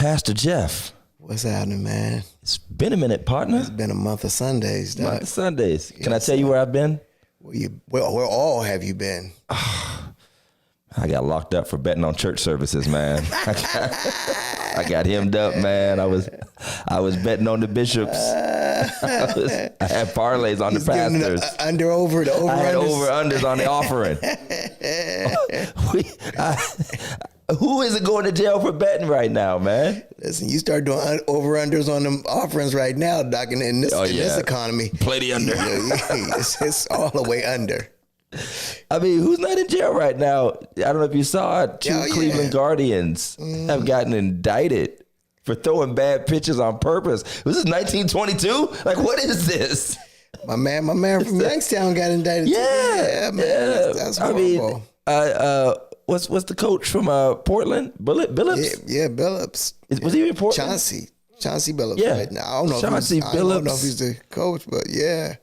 Pastor Jeff. What's happening, man? It's been a minute, partner. It's been a month of Sundays, dog. Month of Sundays. Can I tell you where I've been? Where all have you been? I got locked up for betting on church services, man. I got hemmed up, man. I was betting on the bishops. I had parlays on the pastors. Over-unders. I had over-unders on the offering. Who isn't going to jail for betting right now, man? Listen, you start doing over-unders on them offerings right now, Doc, in this economy. Play the under. It's all the way under. I mean, who's not in jail right now? I don't know if you saw it. Two Cleveland Guardians have gotten indicted for throwing bad pitches on purpose. Was this 1922? Like, what is this? My man from Youngstown got indicted. Yeah, man. Yeah. That's horrible. I mean, what's the coach from Portland? Billups? Yeah, Billups. Was he in Portland? Chauncey Billups. Yeah. Right now. I don't know Billups. I don't know if he's the coach, but yeah.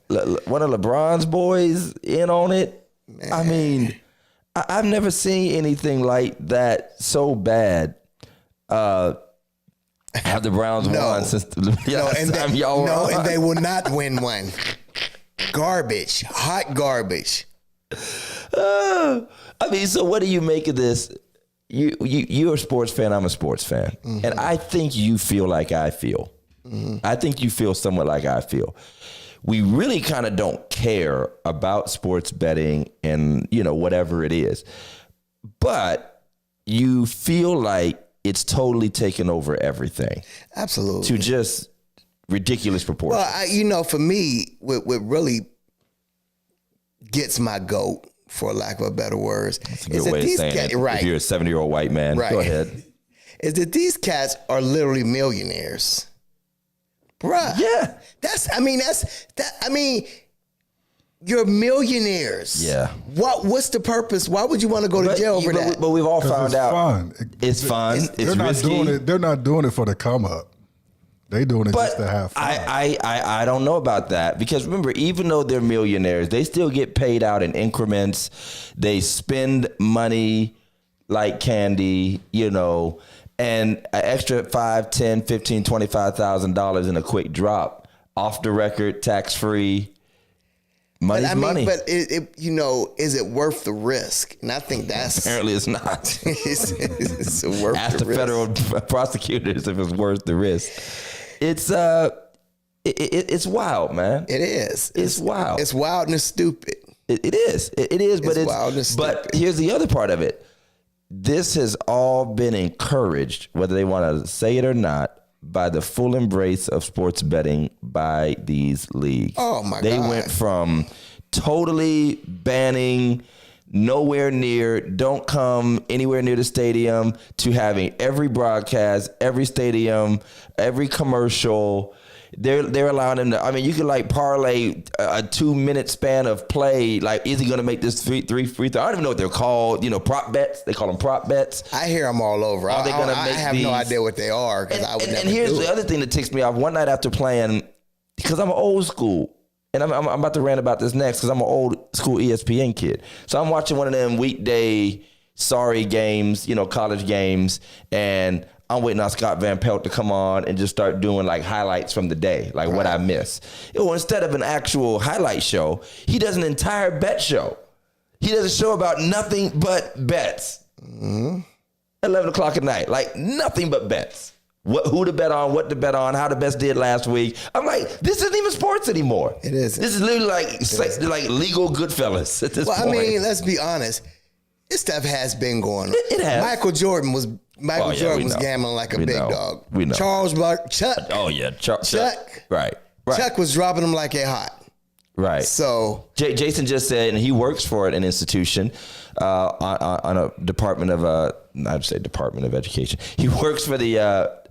One of LeBron's boys in on it. Man. I mean, I've never seen anything like that so bad. Have the Browns won since the last time y'all won? No, and they will not win one. Garbage. Hot garbage. I mean, so what do you make of this? You're a sports fan. I'm a sports fan. Mm-hmm. And I think you feel like I feel. Mm-hmm. I think you feel somewhat like I feel. We really kind of don't care about sports betting and, whatever it is. But you feel like it's totally taken over everything. Absolutely. To just ridiculous proportions. Well, for me, what really gets my goat, for lack of a better words. That's a good way of saying it. Right. If you're a 70-year-old white man, right. Go ahead. Is that these cats are literally millionaires. Bruh. Yeah. You're millionaires. Yeah. What's the purpose? Why would you want to go to jail for that? But we've all found out. It's fun. It's risky. They're not doing it for the come up. They doing it just to have fun. I don't know about that, because remember, even though they're millionaires, they still get paid out in increments. They spend money like candy, and an extra $5,000, $10,000, $15,000, $25,000 in a quick drop off the record, tax free. Money's money. But is it worth the risk? And I think that's apparently it's not. it's worth Ask the the federal prosecutors if it's worth the risk. It's wild, man. It is. It's wild. It's wild and it's stupid. It is. It is. But it's wild and stupid. But here's the other part of it. This has all been encouraged, whether they want to say it or not, by the full embrace of sports betting by these leagues. Oh my God. They went from totally banning nowhere near, don't come anywhere near the stadium, to having every broadcast, every stadium, every commercial. They're allowing them to, you could parlay a 2-minute span of play. Like, is he going to make this three free throw? I don't even know what they're called. Prop bets. They call them prop bets. I hear them all over. I have no idea what they are, because I would never. And here's the other thing that ticks me off. One night after playing, because I'm old school, and I'm about to rant about this next, because I'm an old school ESPN kid. So I'm watching one of them weekday games, college games, and I'm waiting on Scott Van Pelt to come on and just start doing highlights from the day, what I miss. Instead of an actual highlight show, he does an entire bet show. He does a show about nothing but bets. Mm-hmm. 11 o'clock at night, nothing but bets. Who to bet on, what to bet on, how the best did last week. I'm like, this isn't even sports anymore. It isn't. This is literally like legal Goodfellas at this point. Let's be honest. This stuff has been going on. It has. Michael Jordan was gambling like a big dog. We know. Chuck. Oh yeah, Chuck. Right. Chuck was dropping them like it hot. Right. So Jason just said, and he works for an institution on a Department of Education. He works for the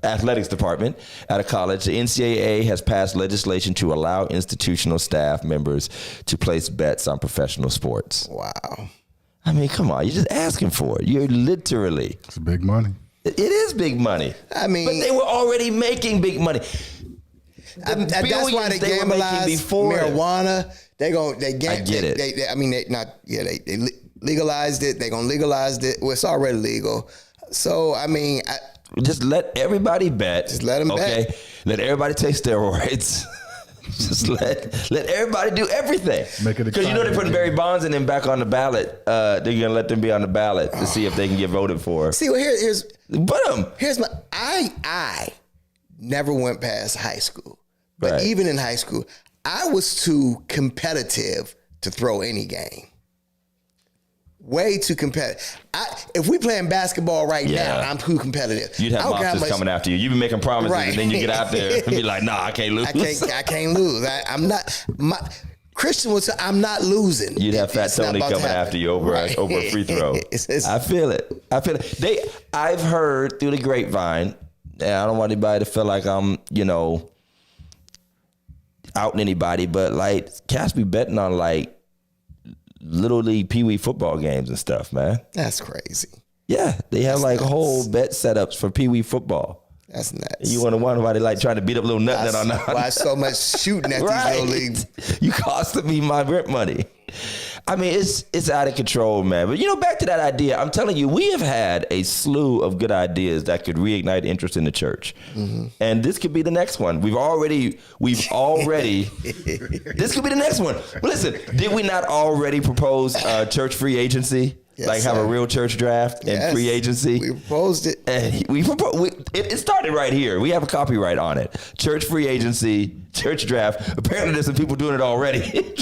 athletics department at a college. The NCAA has passed legislation to allow institutional staff members to place bets on professional sports. Wow. Come on, you're just asking for it. You're literally. It's big money. It is big money. But they were already making big money. That's why they gamblized marijuana. They legalized it. They're gonna legalize it. Well, it's already legal. So Just let everybody bet. Just let 'em bet. Let everybody take steroids. Just let everybody do everything. Make it because you know they're putting exciting. Barry Bonds and them back on the ballot. They're gonna let them be on the ballot to see if they can get voted for. See, well, here's But I never went past high school, but Right. even in high school, I was too competitive to throw any game. Way too competitive. If we playing basketball right Yeah. now, I'm too competitive. you'd have I don't care how monsters much- coming after you. You've been making promises, Right. and then you get out there and be like, "Nah, I can't lose." I can't lose. I'm not. Christian would say, I'm not losing. You'd have Fat It's not Tony about to coming happen. after you over Right. over a free throw. It's- I feel it. I've heard through the grapevine, and I don't want anybody to feel like I'm, outing anybody, but like cats be betting on like Little League Pee Wee football games and stuff, man. That's crazy. Yeah, they have like nuts. whole bet setups for Pee Wee football. That's nuts. You want to wonder why they like trying to beat up little nothing on Why so much shooting at these little leagues? You costing me my rent money. I mean, it's out of control, man. But back to that idea. I'm telling you, we have had a slew of good ideas that could reignite interest in the church, and this could be the next one. We've already. This could be the next one. But listen, did we not already propose church free agency? Yes, like have a sir. real church draft and Yes. free agency? We proposed it. And it started right here. We have a copyright on it. Church free agency, church draft. Apparently, there's some people doing it already.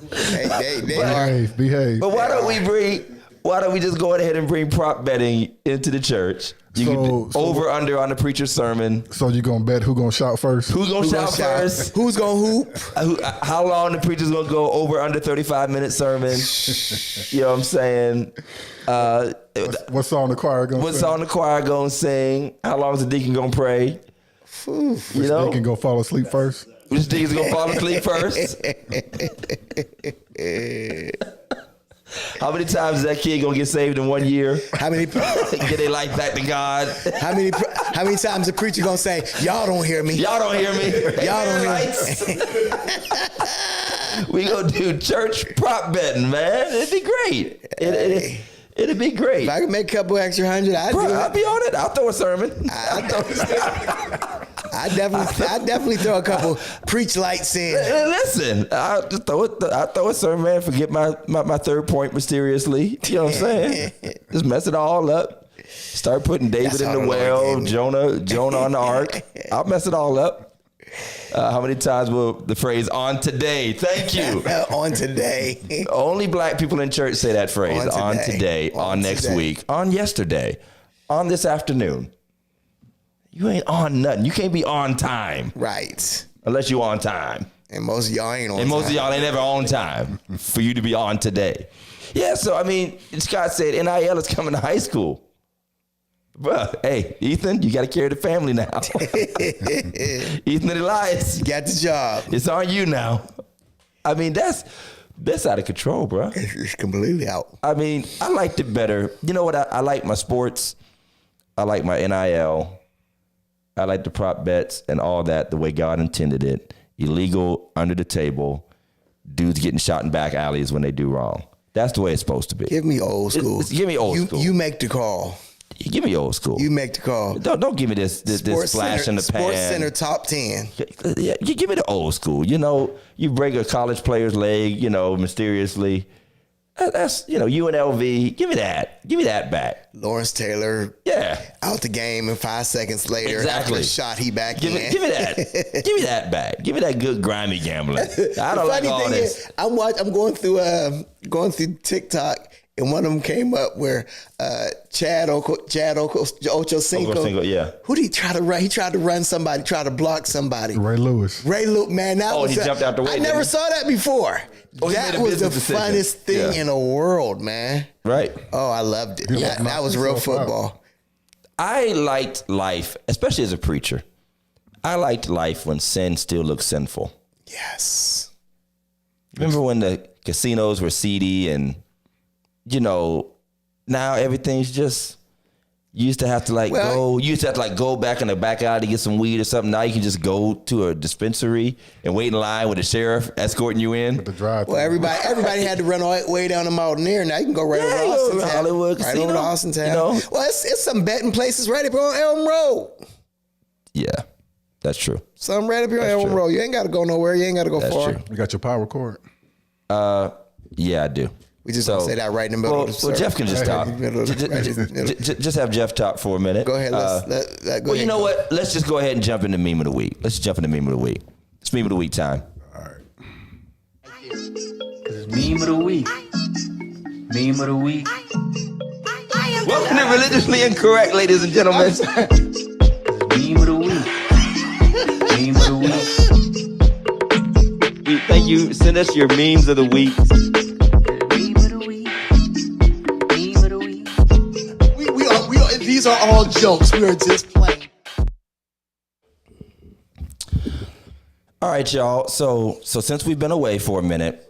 They are. Behave. But why don't we just go ahead and bring prop betting into the church? You can over under on the preacher's sermon. So you gonna bet who gonna shout first? Who's gonna shout first? Who's gonna hoop? How long the preacher's gonna go over under 35-minute sermon? You know what I'm saying? What song the choir gonna What sing? song the choir gonna sing? How long is the deacon gonna pray? Which they can go fall asleep first? Which deacon's gonna fall asleep first? How many times is that kid gonna get saved in 1 year? How many? Get their life back to God? How many times the preacher gonna say, "Y'all don't hear me"? Y'all don't hear me. Y'all don't hear me. We gonna do church prop betting, man. It'd be great. It'd be great. If I could make a couple extra $100, I'd Bro, do I'll it. be on it. I'll throw a sermon. I definitely throw a couple preach lights in. Listen, I'll just throw a sermon, man. Forget my third point mysteriously. You know what I'm saying? Just mess it all up. Start putting David That's in how the the Lord well, gave me. Jonah on the ark. I'll mess it all up. How many times will the phrase "on today"? Thank you. On today. Only black people in church say that phrase. On today, on next today. week, on yesterday, on this afternoon. You ain't on nothing. You can't be on time Right. unless you on time. And most of y'all ain't on And most of time. y'all ain't ever on time for you to be on today. Yeah, so I mean, Scott said NIL is coming to high school. Bruh, hey, Ethan, you got to carry the family now. Ethan and Elias, Got the job. it's on you now. I mean, that's out of control, bruh. It's completely out. I mean, I liked it better. You know what? I like my sports. I like my NIL. I like the prop bets and all that the way God intended it. Illegal, under the table, dudes getting shot in back alleys when they do wrong. That's the way it's supposed to be. Give me old school. Give me old school. You make the call. Give me old school. You make the call. Don't give me this flash in the pan. Sports Center top 10. Yeah, you give me the old school. You break a college player's leg, mysteriously. That's, UNLV. Give me that. Give me that back. Lawrence Taylor Yeah. out the game and 5 seconds later Exactly. after the shot he back Give in. me that. Give me that back. Give me that good grimy gambling. I don't like all this. Is, I'm going through TikTok, and one of them came up where Chad Ochocinco. Ochocinco, yeah. Who did he try to run? He tried to run somebody, tried to block somebody. Ray Lewis. Ray Luke, man, that was he jumped out the way, I didn't never he? saw that before. Oh, he that made a was the business decision. funnest thing Yeah. in the world, man. Right. Oh, I loved it. Yeah, That was real knock yourself football. I liked life, especially as a preacher. I liked life when sin still looked sinful. Yes. Remember when the casinos were seedy and, now everything's just You used to have to go back in the back alley to get some weed or something. Now you can just go to a dispensary and wait in line with a sheriff escorting you in. With the drive. Well, everybody had to run all the way down to Mountaineer. Now you can go right over to Austin Town. Hollywood Right Casino, over to Austin Town. you know? Well, it's some betting places right up here on Elm Road. Yeah, that's true. Some right up here on Elm true. Road. You ain't got to go nowhere. You ain't got to go That's far. true. You got your power cord. Yeah, I do. We just gonna say that right in the middle of the Well, service. Jeff can just talk. Just have Jeff talk for a minute. Go ahead. Well, you know what? Let's just go ahead and jump into meme of the week. Let's jump into meme of the week. It's meme of the week time. All right. Meme of the week. Meme of the week. Welcome to Religiously Incorrect, ladies and gentlemen. Meme of the week. Meme of the week. Thank you. Send us your memes of the week. Meme of the week. Meme of the week. We are, these are all jokes. We are just playing. All right, y'all. So since we've been away for a minute,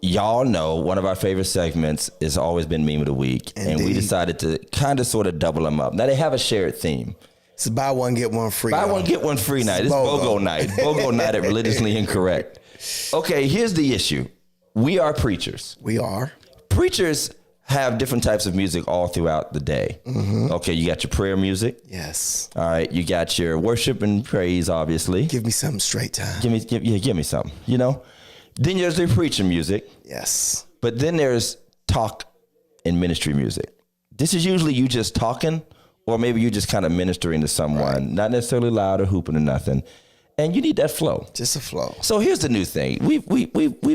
y'all know one of our favorite segments has always been Meme of the Week. And we Indeed. decided to kind of sort of double them up. Now, they have a shared theme. It's buy one, get one free. Buy y'all. one, get one free night. It's BOGO night. BOGO night at Religiously Incorrect. Okay, here's the issue. We are preachers. We are. Preachers have different types of music all throughout the day. Okay, you got your prayer music. Yes. All right, you got your worship and praise, obviously. Give me something straight time. Give me something, you know? Then there's the preaching music, Yes. but then there's talk and ministry music. This is usually you just talking, or maybe you just kind of ministering to someone, not necessarily loud or hooping or nothing. And you need that flow. Just a flow. So here's the new thing. We've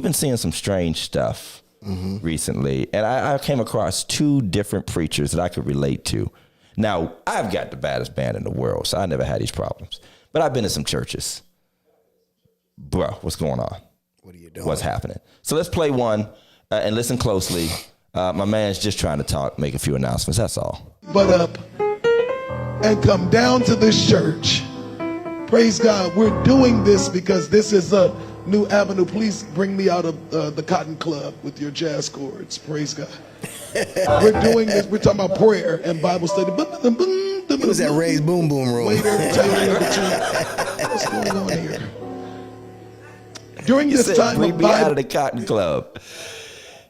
been seeing some strange stuff recently, and I came across two different preachers that I could relate to. Now, I've got the baddest band in the world, so I never had these problems. But I've been to some churches. Bro, what's going on? What are you doing? What's happening? So let's play one and listen closely. My man's just trying to talk, make a few announcements. That's all. Butt up and come down to this church. Praise God. We're doing this because this is a new avenue. Please bring me out of the Cotton Club with your jazz chords. Praise God. We're doing this. We're talking about prayer and Bible study. It was that Ray's Boom Boom room. Waiter, tailor, what's going on here? During He this said, time bring of me out Bible, of the Cotton Club.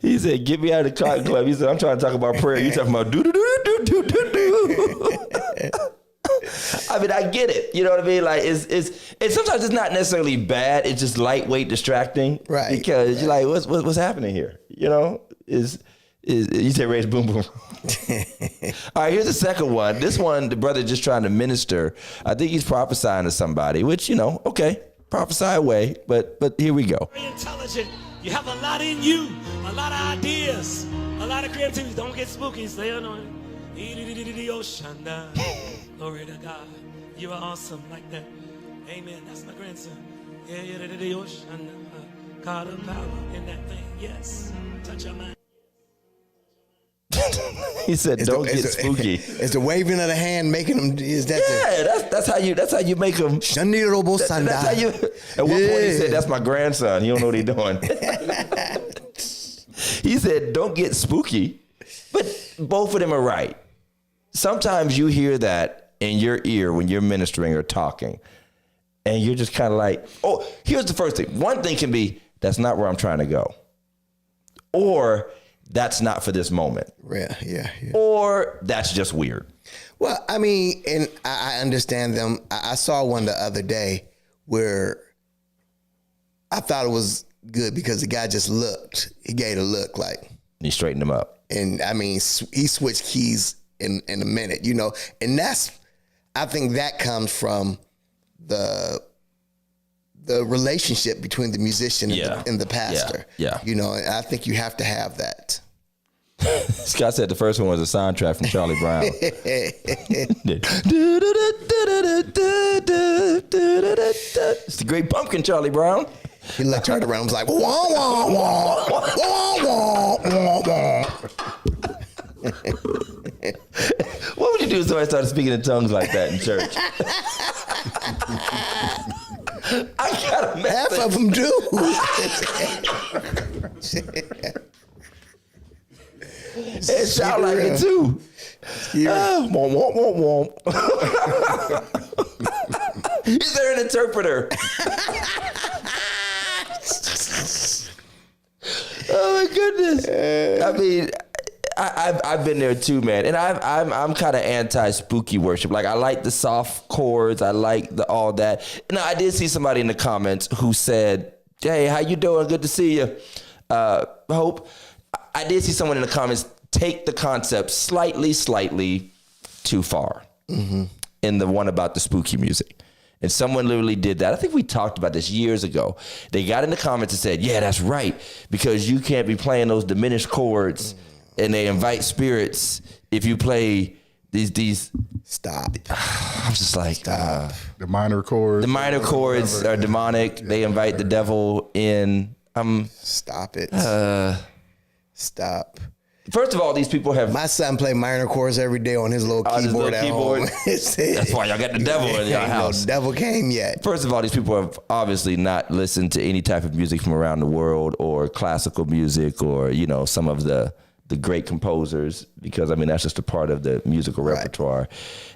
He said, get me out of the Cotton Club. He said, I'm trying to talk about prayer. You talking about do-do-do-do-do-do-do. I mean, I get it. You know what I mean? Like, it's sometimes it's not necessarily bad. It's just lightweight distracting. Right. Because you're like, what's happening here? You know, is you say Ray's Boom Boom. All right, here's the second one. This one, the brother just trying to minister. I think he's prophesying to somebody, which, you know, okay, prophesy away. But here we go. Very intelligent. You have a lot in you, a lot of ideas, a lot of creativity. Don't get spooky. Stay anointed. Glory to God. You are awesome like that. Amen. That's my grandson. God of power in that thing. Yes. Touch your mind. He said, "Don't get spooky." It's the waving of the hand making them. Is that Yeah, that's how you make them. the Shanirobo That's how you. Sanda? At one point, he Yeah. said, "That's my grandson. He don't know what he's doing." He said, "Don't get spooky," but both of them are right. Sometimes you hear that in your ear when you're ministering or talking, and you're just kind of like, "Oh, here's the first thing." One thing can be, "That's not where I'm trying to go," or "That's not for this moment," Yeah. or "That's just weird." Well, I mean, and I understand them. I saw one the other day where I thought it was good because the guy just looked. He gave a look like, And he straightened them up. and I mean, he switched keys in a minute, you know. And I think that comes from the relationship between the musician and the pastor. Yeah. You know, and I think you have to have that. Scott said the first one was a soundtrack from Charlie Brown. It's the Great Pumpkin, Charlie Brown. He looked turned around and was like, wah, wah, wah, wah, wah, wah, wah. What would you do if somebody started speaking in tongues like that in church? I got a Half message. of them do. It sound like it too. Womp, womp, womp, womp. Is there an interpreter? Oh my goodness! I mean, I've been there too, man, and I'm kind of anti spooky worship. Like I like the soft chords, I like all that. Now I did see somebody in the comments who said, "Hey, how you doing? Good to see you." Hope. I did see someone in the comments take the concept slightly too far in the one about the spooky music. And someone literally did that. I think we talked about this years ago. They got in the comments and said, yeah, that's right, because you can't be playing those diminished chords and they invite spirits if you play these. Stop. I'm just like, The minor chords. the minor chords are demonic. They invite the devil in. Stop it. Stop. First of all, these people have. My son play minor chords every day on his little keyboard at home. That's why y'all got the devil in your house. No devil came yet. First of all, these people have obviously not listened to any type of music from around the world or classical music or, you know, some of the great composers, because, I mean, that's just a part of the musical repertoire.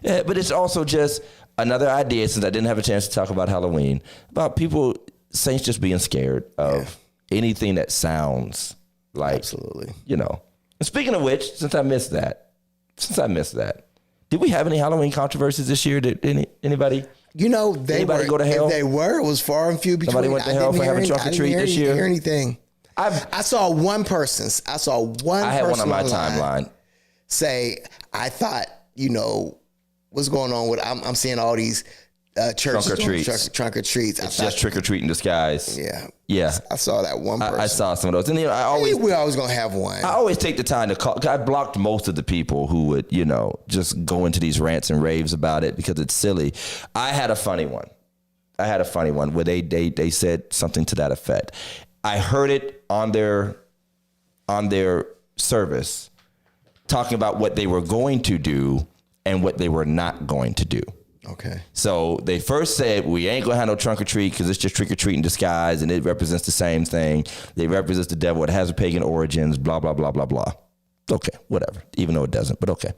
Yeah, but it's also just another idea, since I didn't have a chance to talk about Halloween, about people, saints just being scared of anything that sounds like, Absolutely. you know. And speaking of which, since I missed that, did we have any Halloween controversies this year? Did anybody? You know, Anybody go to hell? If they were, it was far and few between. Somebody went to hell for having trunk or treat this year? I didn't hear anything. I saw one person. I had one on my timeline say, I thought, you know, what's going on with, I'm seeing all these churches Trunk or doing treats. trunk or treats. It's just trick or treat in disguise. Yeah. Yeah. I saw that one person. I saw some of those. And you know, we're always going to have one. I always take the time to call. I blocked most of the people who would, you know, just go into these rants and raves about it because it's silly. I had a funny one where they said something to that effect. I heard it on their service talking about what they were going to do and what they were not going to do. Okay. So they first said, we ain't gonna have no trunk or treat because it's just trick or treat in disguise and it represents the same thing. It represents the devil. It has pagan origins, blah, blah, blah, blah, blah. Okay, whatever, even though it doesn't, but okay.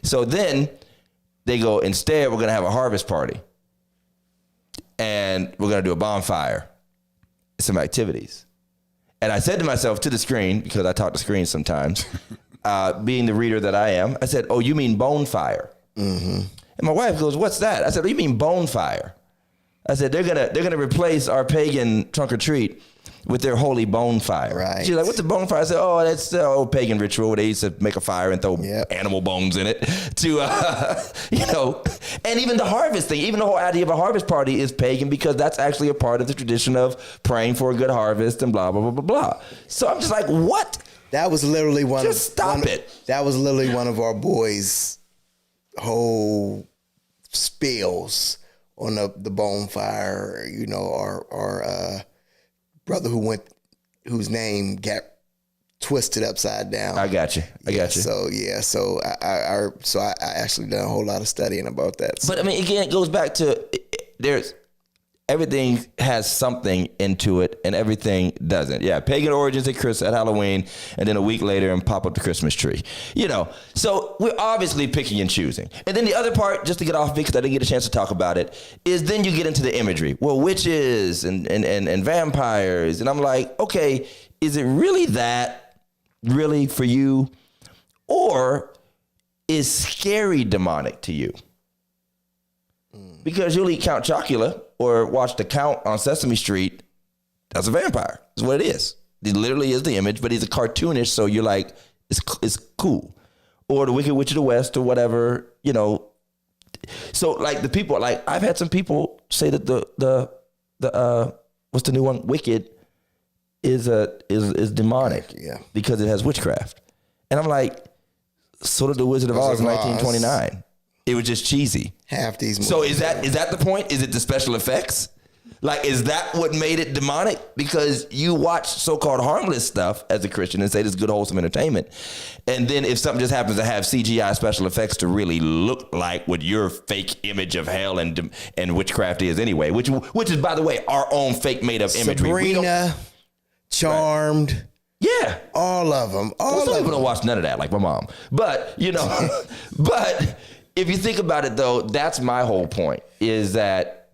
So then they go, instead, we're gonna have a harvest party and we're gonna do a bonfire, some activities. And I said to myself, to the screen, because I talk to screens sometimes, being the reader that I am, I said, oh, you mean bonfire? Mm-hmm. And my wife goes, what's that? I said, oh, you mean bonfire? I said, they're gonna replace our pagan trunk or treat with their holy bonfire. Right. She's like, what's a bonfire? I said, oh, that's the old pagan ritual where they used to make a fire and throw animal bones in it to, you know, and even the harvest thing, even the whole idea of a harvest party is pagan because that's actually a part of the tradition of praying for a good harvest and blah, blah, blah, blah, blah. So I'm just like, what? That was literally That was literally one of our boys' whole spills on the bonfire. You know, our brother whose name got twisted upside down. I got you. So I actually done a whole lot of studying about that. But I mean, again, it goes back to everything has something into it and everything doesn't. Yeah, pagan origins at Halloween, and then a week later and pop up the Christmas tree. You know, so we're obviously picking and choosing. And then the other part, just to get off because I didn't get a chance to talk about it, is then you get into the imagery. Well, witches and vampires. And I'm like, okay, is it really that really for you? Or is scary demonic to you? Because you'll eat Count Chocula or watch the Count on Sesame Street. That's a vampire. That's what it is. It literally is the image, but he's a cartoonish, so you're like, it's cool. Or the Wicked Witch of the West or whatever, you know. So like the people, like I've had some people say that the what's the new one? Wicked is demonic, because it has witchcraft. And I'm like, so did the Wizard of Oz in 1929. It was just cheesy. Half these movies. So is that the point? Is it the special effects? Like, is that what made it demonic? Because you watch so-called harmless stuff as a Christian and say this is good, wholesome entertainment. And then if something just happens to have CGI special effects to really look like what your fake image of hell and witchcraft is anyway, which is, by the way, our own fake made-up imagery. Sabrina, Charmed. Yeah. Yeah. All of them. Well, some people don't watch none of that, like my mom. But, but if you think about it, though, that's my whole point, is that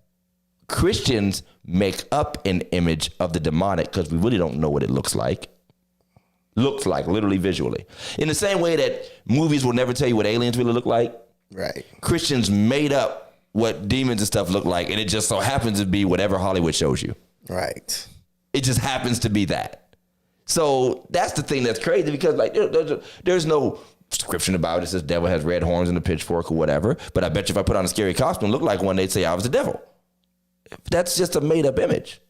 Christians make up an image of the demonic because we really don't know what it looks like. Looks like, literally visually. In the same way that movies will never tell you what aliens really look like. Right. Christians made up what demons and stuff look like, and it just so happens to be whatever Hollywood shows you. Right. It just happens to be that. So that's the thing that's crazy, because like there's no description about it. It says devil has red horns and a pitchfork or whatever. But I bet you if I put on a scary costume, look like one, they'd say I was the devil. That's just a made up image.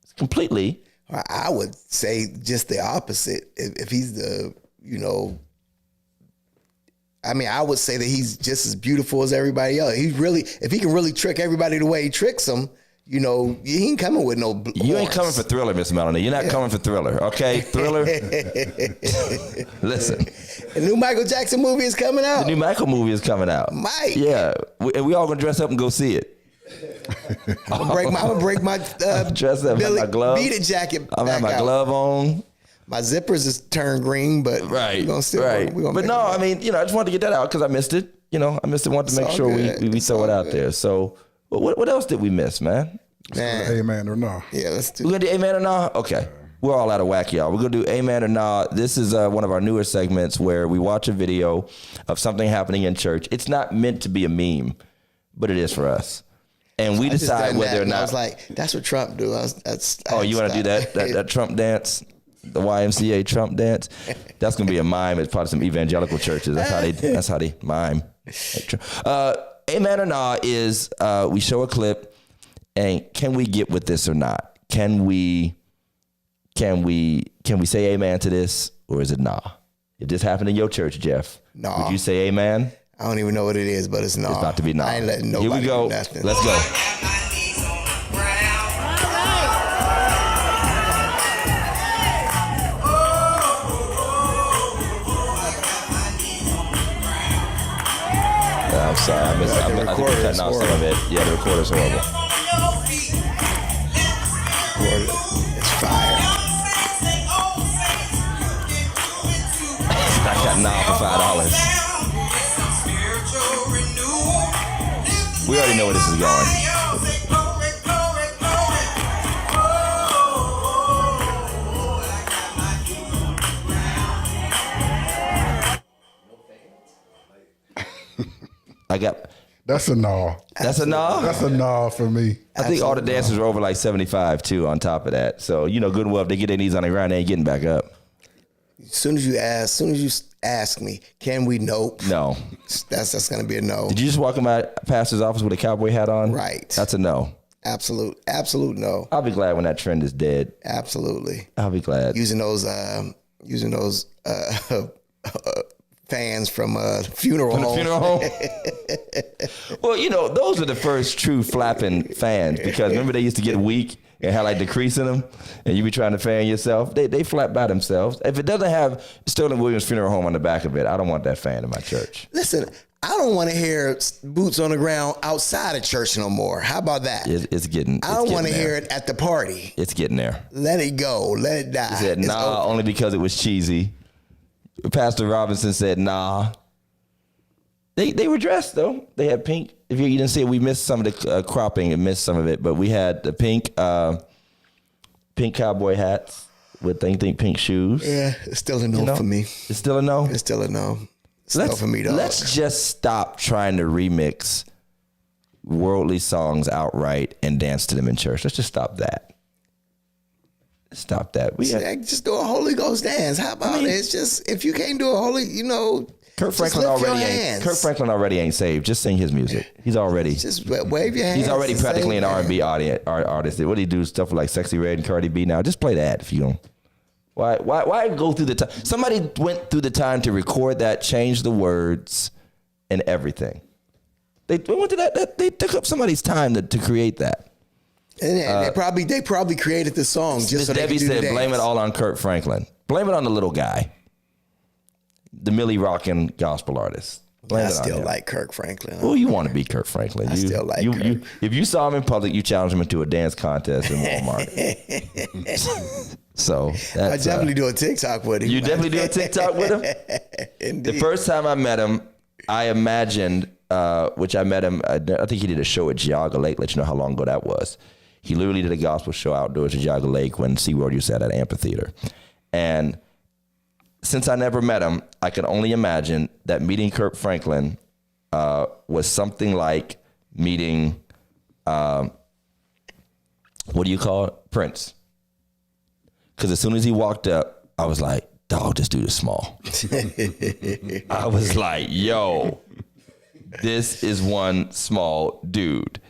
It's completely. I would say just the opposite. If he's the, I would say that he's just as beautiful as everybody else. If he can really trick everybody the way he tricks them, he ain't coming with no horns. You ain't coming for Thriller, Miss Melanie. You're not coming for Thriller, okay? Thriller. Listen. The new Michael Jackson movie is coming out. The new Michael movie is coming out. Mike. Yeah. And we all gonna dress up and go see it. I'm gonna break my dress up, Billy, my glove. beat it jacket. I'm have my out. glove on. My zippers is turned green, but right, we're gonna still, right. We're gonna but no, I mean, I just wanted to get that out because I missed it. I missed it. Wanted to make sure we throw it out there. So, what else did we miss, man? Amen or no? Yeah, let's do. We're gonna do amen or nah. Okay, we're all out of whack, y'all. We're gonna do amen or nah. This is one of our newer segments where we watch a video of something happening in church. It's not meant to be a meme, but it is for us. And we decide whether or not. I was like, that's what Trump do. You want to do that Trump dance, the YMCA Trump dance? That's gonna be a mime at probably some evangelical churches. That's how they mime. Amen or nah is we show a clip, and can we get with this or not? Can we say amen to this, or is it nah? If this happened in your church, Jeff, nah. Would you say amen? I don't even know what it is, but it's not. It's about to be not. I ain't letting nobody Here we go. do nothing. Let's go. I'm sorry. I think we're cutting out some of it. Yeah, the recorder's horrible. It's fire. I got $9 for $5. We already know where this is going. That's a no. That's a no? That's a no for me. I think all the dancers are over like 75 too on top of that. So, good and well, if they get their knees on the ground, they ain't getting back up. As soon as you ask me, can we? Nope. No. That's going to be a no. Did you just walk in my pastor's office with a cowboy hat on? Right. That's a no. Absolute no. I'll be glad when that trend is dead. Absolutely. I'll be glad. Using those fans from a funeral home. Well, those are the first true flapping fans, because remember they used to get weak and had like the crease in them, and you be trying to fan yourself. They flap by themselves. If it doesn't have Sterling Williams Funeral Home on the back of it, I don't want that fan in my church. Listen, I don't want to hear boots on the ground outside of church no more. How about that? It's getting. I don't want to hear it at the party. It's getting there. Let it go. Let it die. He said, nah, only because it was cheesy. Pastor Robinson said, nah. They were dressed, though. They had pink. If you didn't see it, we missed some of the cropping and missed some of it. But we had the pink cowboy hats with, I think, pink shoes. Yeah, it's still a no for me. It's still a no? It's still a no. It's no for me, dog. Let's just stop trying to remix worldly songs outright and dance to them in church. Let's just stop that. Stop that. Just do a Holy Ghost dance. How about it? It's just, if you can't do a Holy, Kirk Franklin already ain't saved. Just sing his music. He's already. Just wave your hands. He's already practically an R&B artist. What do he do? Stuff like Sexy Red and Cardi B now. Just play that if you don't. Why go through the time? Somebody went through the time to record that, change the words, and everything. They went to that. They took up somebody's time to create that. And they probably created the song just so they Debbie could do said, the blame dance. it all on Kirk Franklin. Blame it on the little guy, the Millie rockin' gospel artist. I still like Kirk Franklin. Well, you want to be Kirk Franklin. I still like Kirk. If you saw him in public, you challenge him into a dance contest in Walmart. So I definitely do a TikTok with him. You definitely do a TikTok with him? Indeed. The first time I met him, I imagined, which I met him, I think he did a show at Geauga Lake, let you know how long ago that was. He literally did a gospel show outdoors at Geauga Lake when SeaWorld used to have that amphitheater. And since I never met him, I can only imagine that meeting Kirk Franklin was something like meeting, what do you call it? Prince. Because as soon as he walked up, I was like, dog, this dude is small. I was like, yo, this is one small dude.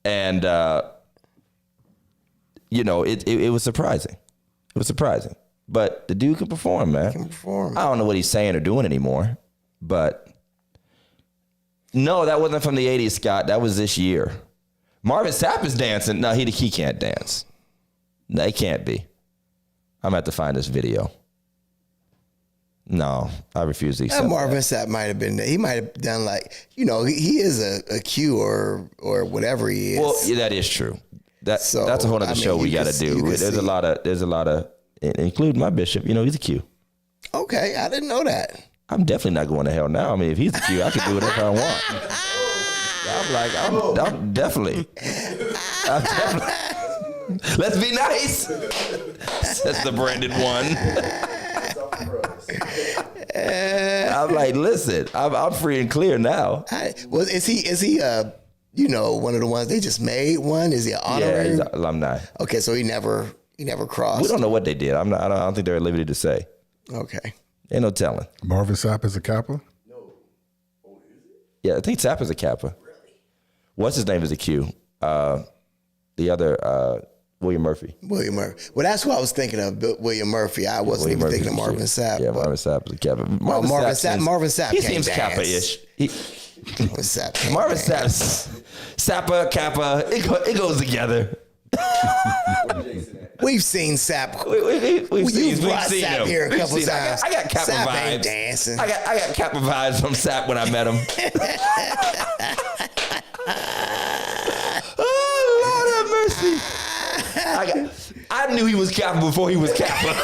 And, you know, it was surprising. It was surprising. But the dude can perform, man. I don't know what he's saying or doing anymore. But no, that wasn't from the 80s, Scott. That was this year. Marvin Sapp is dancing. No, he can't dance. No, he can't be. I'm going to have to find this video. No, I refuse to accept Marvin Sapp might have been there. He might have done like, you know, he is a Q or whatever he is. Well, yeah, that is true. That's a whole other show we got to do. There's a lot of, including my bishop, you know, he's a Q. Okay, I didn't know that. I'm definitely not going to hell now. I mean, if he's a Q, I can do whatever I want. I'm definitely. Let's be nice. Says the branded one. I'm like, listen, I'm free and clear now. Well, is he you know, one of the ones they just made one? Is he an honorary? Yeah, he's an alumni. Okay, so he never crossed. We don't know what they did. I don't think they're at liberty to say. Okay. Ain't no telling. Marvin Sapp is a Kappa? Yeah, I think Sapp is a Kappa. Really? What's his name is a Q? The other, William Murphy. William Murphy. Well, that's what I was thinking of, William Murphy. I wasn't even thinking of Marvin Sapp. Yeah, Marvin Sapp is a Kappa. Marvin Sapp He seems Kappa-ish. Marvin Sapp, Sappa, Kappa, it goes together. We've seen Sapp. We've seen Sapp him here a couple times. I got Kappa Sapp vibes. ain't dancing. I got Kappa vibes from Sapp when I met him. Oh, Lord have mercy. I knew he was Kappa before he was Kappa.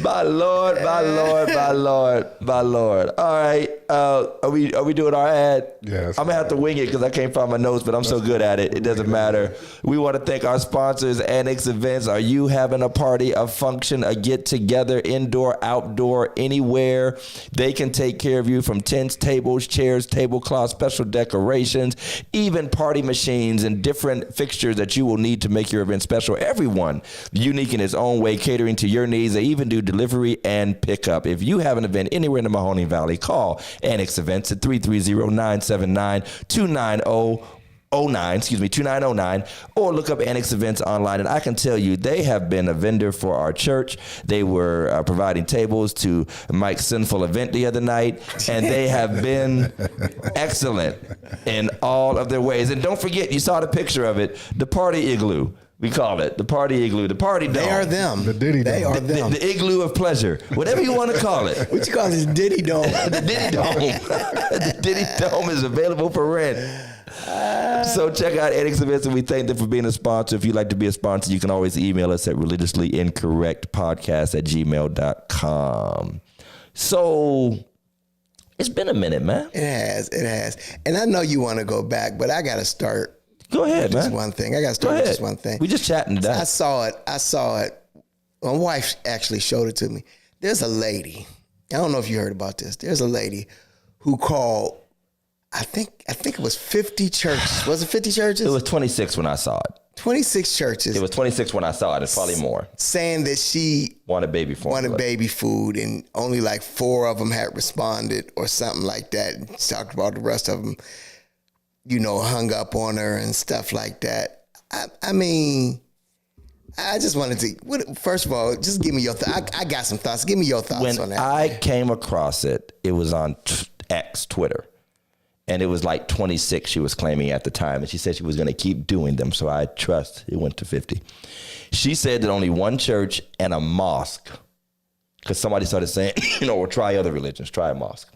My Lord, my Lord, my Lord, my Lord. All right, are we doing our ad? Yes. I'm gonna have to wing it because I can't find my notes, but I'm so good at it. It doesn't matter. We want to thank our sponsors, Annex Events. Are you having a party, a function, a get together, indoor, outdoor, anywhere? They can take care of you from tents, tables, chairs, tablecloths, special decorations, even party machines and different fixtures that you will need to make your event special. Everyone unique in his own way, catering to your needs. They even do delivery and pickup. If you have an event anywhere in the Mahoning Valley, call Annex Events at 330-979-2909, or look up Annex Events online. And I can tell you, they have been a vendor for our church. They were providing tables to Mike's Sinful event the other night, and they have been excellent in all of their ways. And don't forget, you saw the picture of it, the party igloo. We call it the party igloo, the party dome. They are them. The Diddy Dome. They are them. The igloo of pleasure, whatever you want to call it. What you call this Diddy Dome? The Diddy Dome. The Diddy Dome is available for rent. So check out Annex Events, and we thank them for being a sponsor. If you'd like to be a sponsor, you can always email us at religiouslyincorrectpodcast@gmail.com. So it's been a minute, man. It has. And I know you want to go back, but I got to start. Go ahead, man. Just one thing. I got to start with just one thing. We just chatting today. I saw it. My wife actually showed it to me. There's a lady. I don't know if you heard about this. There's a lady who called, I think it was 50 churches. Was it 50 churches? It was 26 when I saw it. 26 churches. It was 26 when I saw it. It's probably more. Saying that she wanted baby food, and only like 4 of them had responded or something like that. And talked about the rest of them, you know, hung up on her and stuff like that. I mean, I just wanted to, first of all, just give me your thoughts. I got some thoughts. Give me your thoughts on that. When I came across it, it was on X, Twitter. And it was like 26 she was claiming at the time. And she said she was going to keep doing them. So I trust it went to 50. She said that only one church and a mosque because somebody started saying, or try other religions, try a mosque.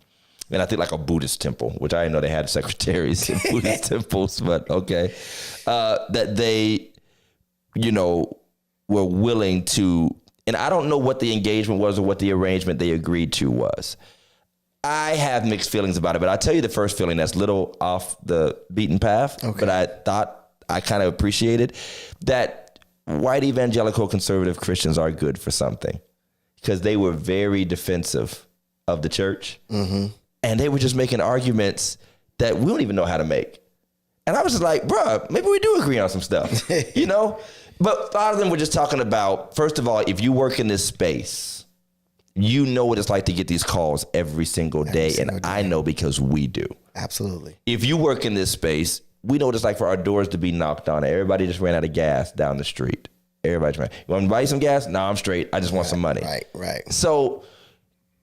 And I think like a Buddhist temple, which I didn't know they had secretaries in Buddhist temples, but okay. That they, were willing to, and I don't know what the engagement was or what the arrangement they agreed to was. I have mixed feelings about it, but I'll tell you the first feeling that's little off the beaten path, but I thought I kind of appreciated that white evangelical conservative Christians are good for something, because they were very defensive of the church. Mm-hmm. And they were just making arguments that we don't even know how to make. And I was just like, bruh, maybe we do agree on some stuff, But a lot of them were just talking about, first of all, if you work in this space, you know what it's like to get these calls every single day. I know because we do. Absolutely. If you work in this space, we know what it's like for our doors to be knocked on. Everybody just ran out of gas down the street. Everybody's ran. You want to buy some gas? No, I'm straight. I just want some money. Right. So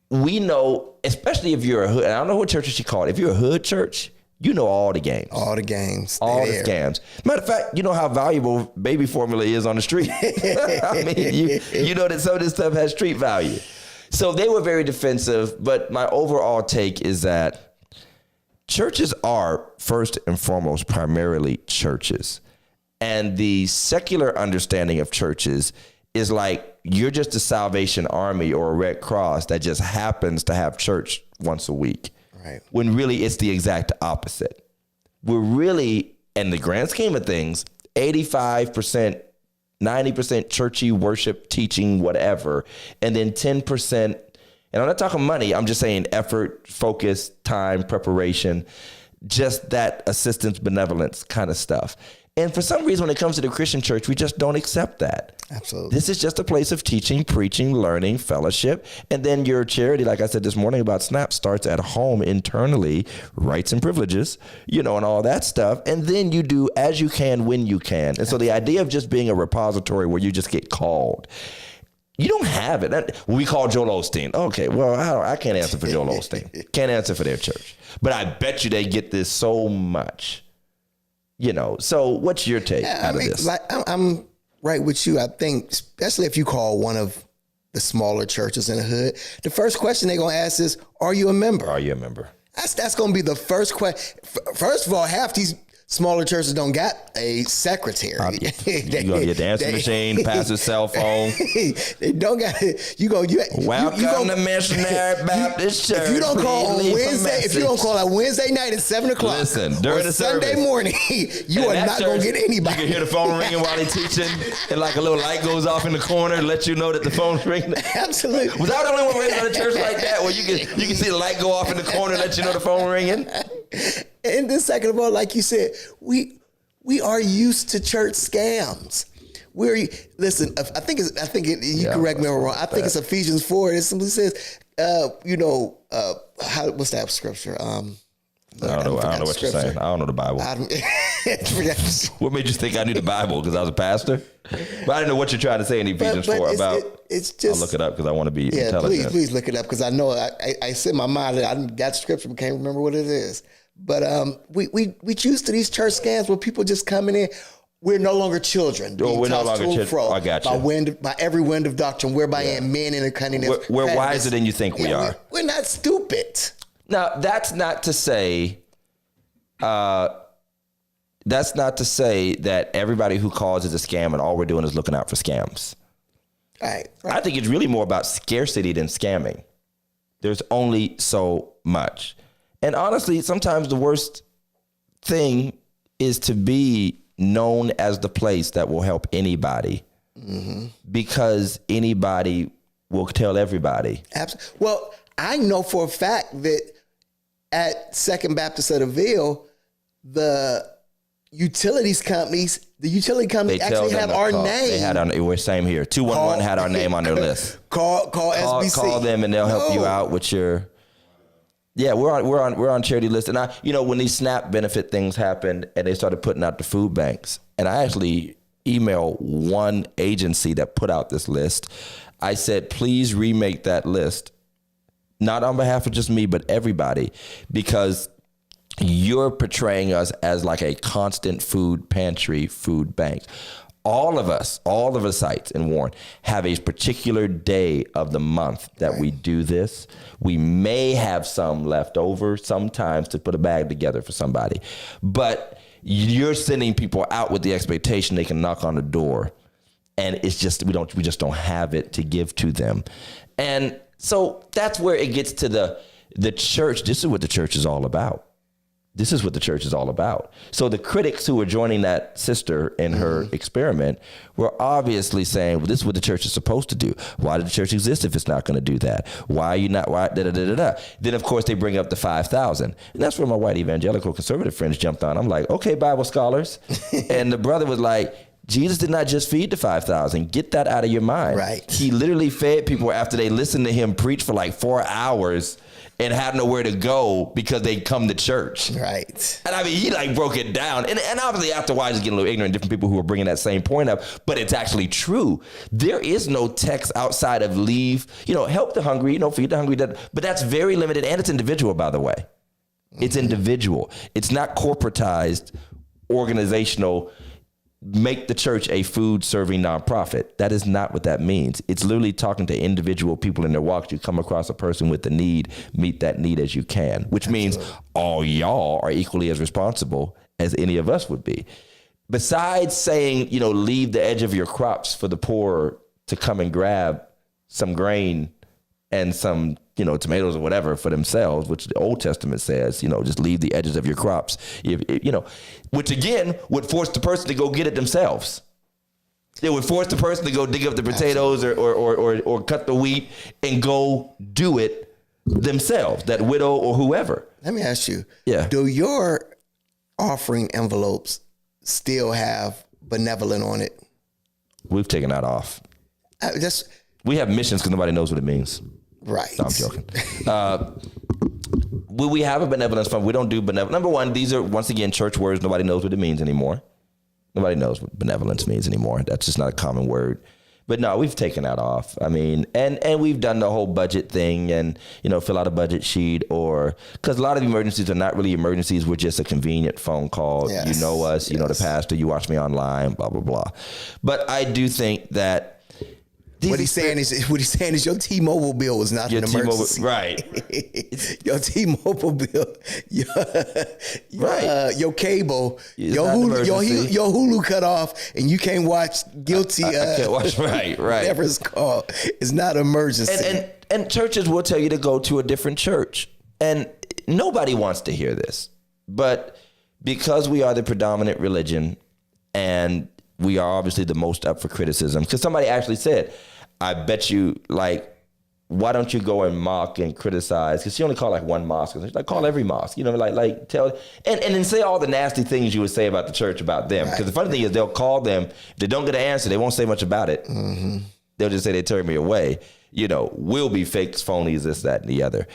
we know, especially if you're a hood, and I don't know what churches she called. If you're a hood church, you know all the games. All the games. All the scams. Matter of fact, you know how valuable baby formula is on the street. I mean, you know that some of this stuff has street value. So they were very defensive, but my overall take is that churches are, first and foremost, primarily churches. And the secular understanding of churches is like, you're just a Salvation Army or a Red Cross that just happens to have church once a week. Right. When really it's the exact opposite. We're really, in the grand scheme of things, 85%, 90% churchy worship, teaching, whatever. And then 10%, and I'm not talking money, I'm just saying effort, focus, time, preparation, just that assistance, benevolence kind of stuff. And for some reason, when it comes to the Christian church, we just don't accept that. Absolutely. This is just a place of teaching, preaching, learning, fellowship. And then your charity, like I said this morning about SNAP, starts at home internally, rights and privileges, and all that stuff. And then you do as you can, when you can. And so the idea of just being a repository where you just get called, you don't have it. We call Joel Osteen. Okay, well, I can't answer for Joel Osteen. Can't answer for their church. But I bet you they get this so much. So what's your take out of this? I'm right with you. I think, especially if you call one of the smaller churches in the hood, the first question they're going to ask is, are you a member? Are you a member? That's going to be the first question. First of all, half these smaller churches don't got a secretary. You're going to get the answer machine, pass his cell phone. They don't got it. Welcome to Missionary Baptist Church. If you don't call on Wednesday, if you don't call on Wednesday night at 7 o'clock, listen, during the Sunday service, morning, you are not going to get anybody. You can hear the phone ringing while he's teaching, and like a little light goes off in the corner to let you know that the phone's ringing. Absolutely. Was I the only one raised on a church like that, where you can see the light go off in the corner and let you know the phone ringing? And then second of all, like you said, we are used to church scams. Listen. I think you correct me if I'm wrong. I think it's Ephesians 4. It simply says, what's that scripture? I don't know what you're saying. I don't know the Bible. What made you think I knew the Bible? Because I was a pastor? But I didn't know what you're trying to say in Ephesians 4 about. It's just, I'll look it up because I want to be intelligent. Please look it up, because I know I set my mind. I got scripture, but can't remember what it is. But we used to these church scams where people just coming in. We're no longer children. We're no longer children. I got you. By every wind of doctrine, whereby men in the cunning. We're wiser than you think we are. We're not stupid. Now, that's not to say that everybody who calls is a scam and all we're doing is looking out for scams. Right. I think it's really more about scarcity than scamming. There's only so much. And honestly, sometimes the worst thing is to be known as the place that will help anybody, because anybody will tell everybody. Absolutely. Well, I know for a fact that at Second Baptist of the Ville, the utility company actually have our name. They had we're same here. 211 had our name on their list. Call SBC. Call them and they'll help you out with your. Yeah, we're on charity list, and when these SNAP benefit things happened and they started putting out the food banks, and I actually emailed one agency that put out this list. I said, please remake that list, not on behalf of just me, but everybody, because you're portraying us as like a constant food pantry, food bank. all of us sites in Warren have a particular day of the month that we do this. We may have some left over sometimes to put a bag together for somebody, but you're sending people out with the expectation they can knock on the door, and it's just we just don't have it to give to them. And so that's where it gets to the church. This is what the church is all about. This is what the church is all about. So the critics who were joining that sister in her experiment were obviously saying, well, this is what the church is supposed to do. Why did the church exist if it's not going to do that? Why are you not, why, da-da-da-da-da. Then, of course, they bring up the 5,000. And that's where my white evangelical conservative friends jumped on. I'm like, okay, Bible scholars. And the brother was like, Jesus did not just feed the 5,000. Get that out of your mind. Right. He literally fed people after they listened to him preach for like 4 hours and had nowhere to go because they come to church. Right. And I mean, he like broke it down. And obviously after a while, just getting a little ignorant, different people who are bringing that same point up, but it's actually true. There is no text outside of leave, help the hungry, feed the hungry. But that's very limited, and it's individual, by the way. It's individual. It's not corporatized, organizational, make the church a food serving nonprofit. That is not what that means. It's literally talking to individual people in their walks. You come across a person with a need, meet that need as you can, which means all y'all are equally as responsible as any of us would be. Besides saying, leave the edge of your crops for the poor to come and grab some grain and some, tomatoes or whatever for themselves, which the Old Testament says, just leave the edges of your crops, which again would force the person to go get it themselves. It would force the person to go dig up the potatoes or cut the wheat and go do it themselves, that widow or whoever. Let me ask you, Yeah. do your offering envelopes still have benevolent on it? We've taken that off. Just We have missions because nobody knows what it means. right. No, I'm joking. We have a benevolence fund. We don't do benevolence. Number one, these are, once again, church words. Nobody knows what it means anymore. Nobody knows what benevolence means anymore. That's just not a common word. But no, we've taken that off. I mean, and we've done the whole budget thing and, fill out a budget sheet because a lot of emergencies are not really emergencies. We're just a convenient phone call. Yes. You know us, the pastor, you watch me online, blah, blah, blah. But I do think that What he's saying is your T-Mobile bill is not an emergency. Right. Your T-Mobile bill, your cable, It's your not an Hulu, emergency. your Hulu cut off, and you can't watch Guilty. I can't watch. Right. Whatever it's called, it's not an emergency. And churches will tell you to go to a different church, and nobody wants to hear this, but because we are the predominant religion, and we are obviously the most up for criticism, because somebody actually said, I bet you, why don't you go and mock and criticize? Because she only called one mosque. She's like, call every mosque, tell, and then say all the nasty things you would say about the church about them. Because the funny thing is they'll call them. If they don't get an answer, they won't say much about it. Mm-hmm. They'll just say they turned me away. We'll be fakes, phonies, this, that, and the other.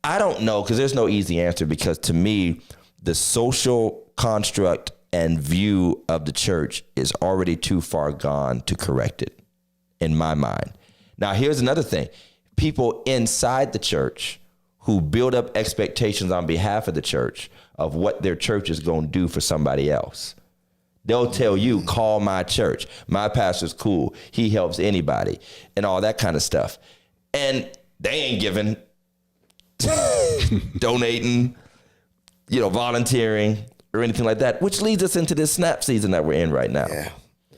I don't know, because there's no easy answer, because to me, the social construct and view of the church is already too far gone to correct it, in my mind. Now, here's another thing. People inside the church who build up expectations on behalf of the church of what their church is going to do for somebody else. They'll tell you, call my church. My pastor's cool. He helps anybody and all that kind of stuff. And they ain't giving, donating, volunteering or anything like that, which leads us into this SNAP season that we're in right now.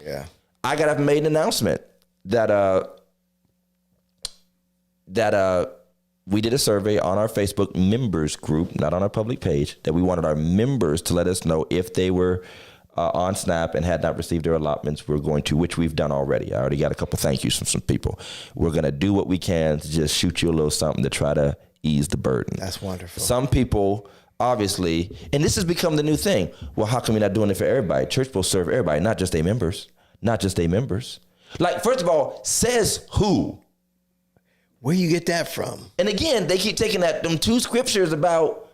Yeah. I got to make an announcement that we did a survey on our Facebook members group, not on our public page, that we wanted our members to let us know if they were on SNAP and had not received their allotments. We're going to, which we've done already. I already got a couple thank yous from some people. We're going to do what we can to just shoot you a little something to try to ease the burden. That's wonderful. Some people, obviously, and this has become the new thing. Well, how come we're not doing it for everybody? Church will serve everybody, not just their members. Not just their members. First of all, says who? Where you get that from? And again, they keep taking them two scriptures about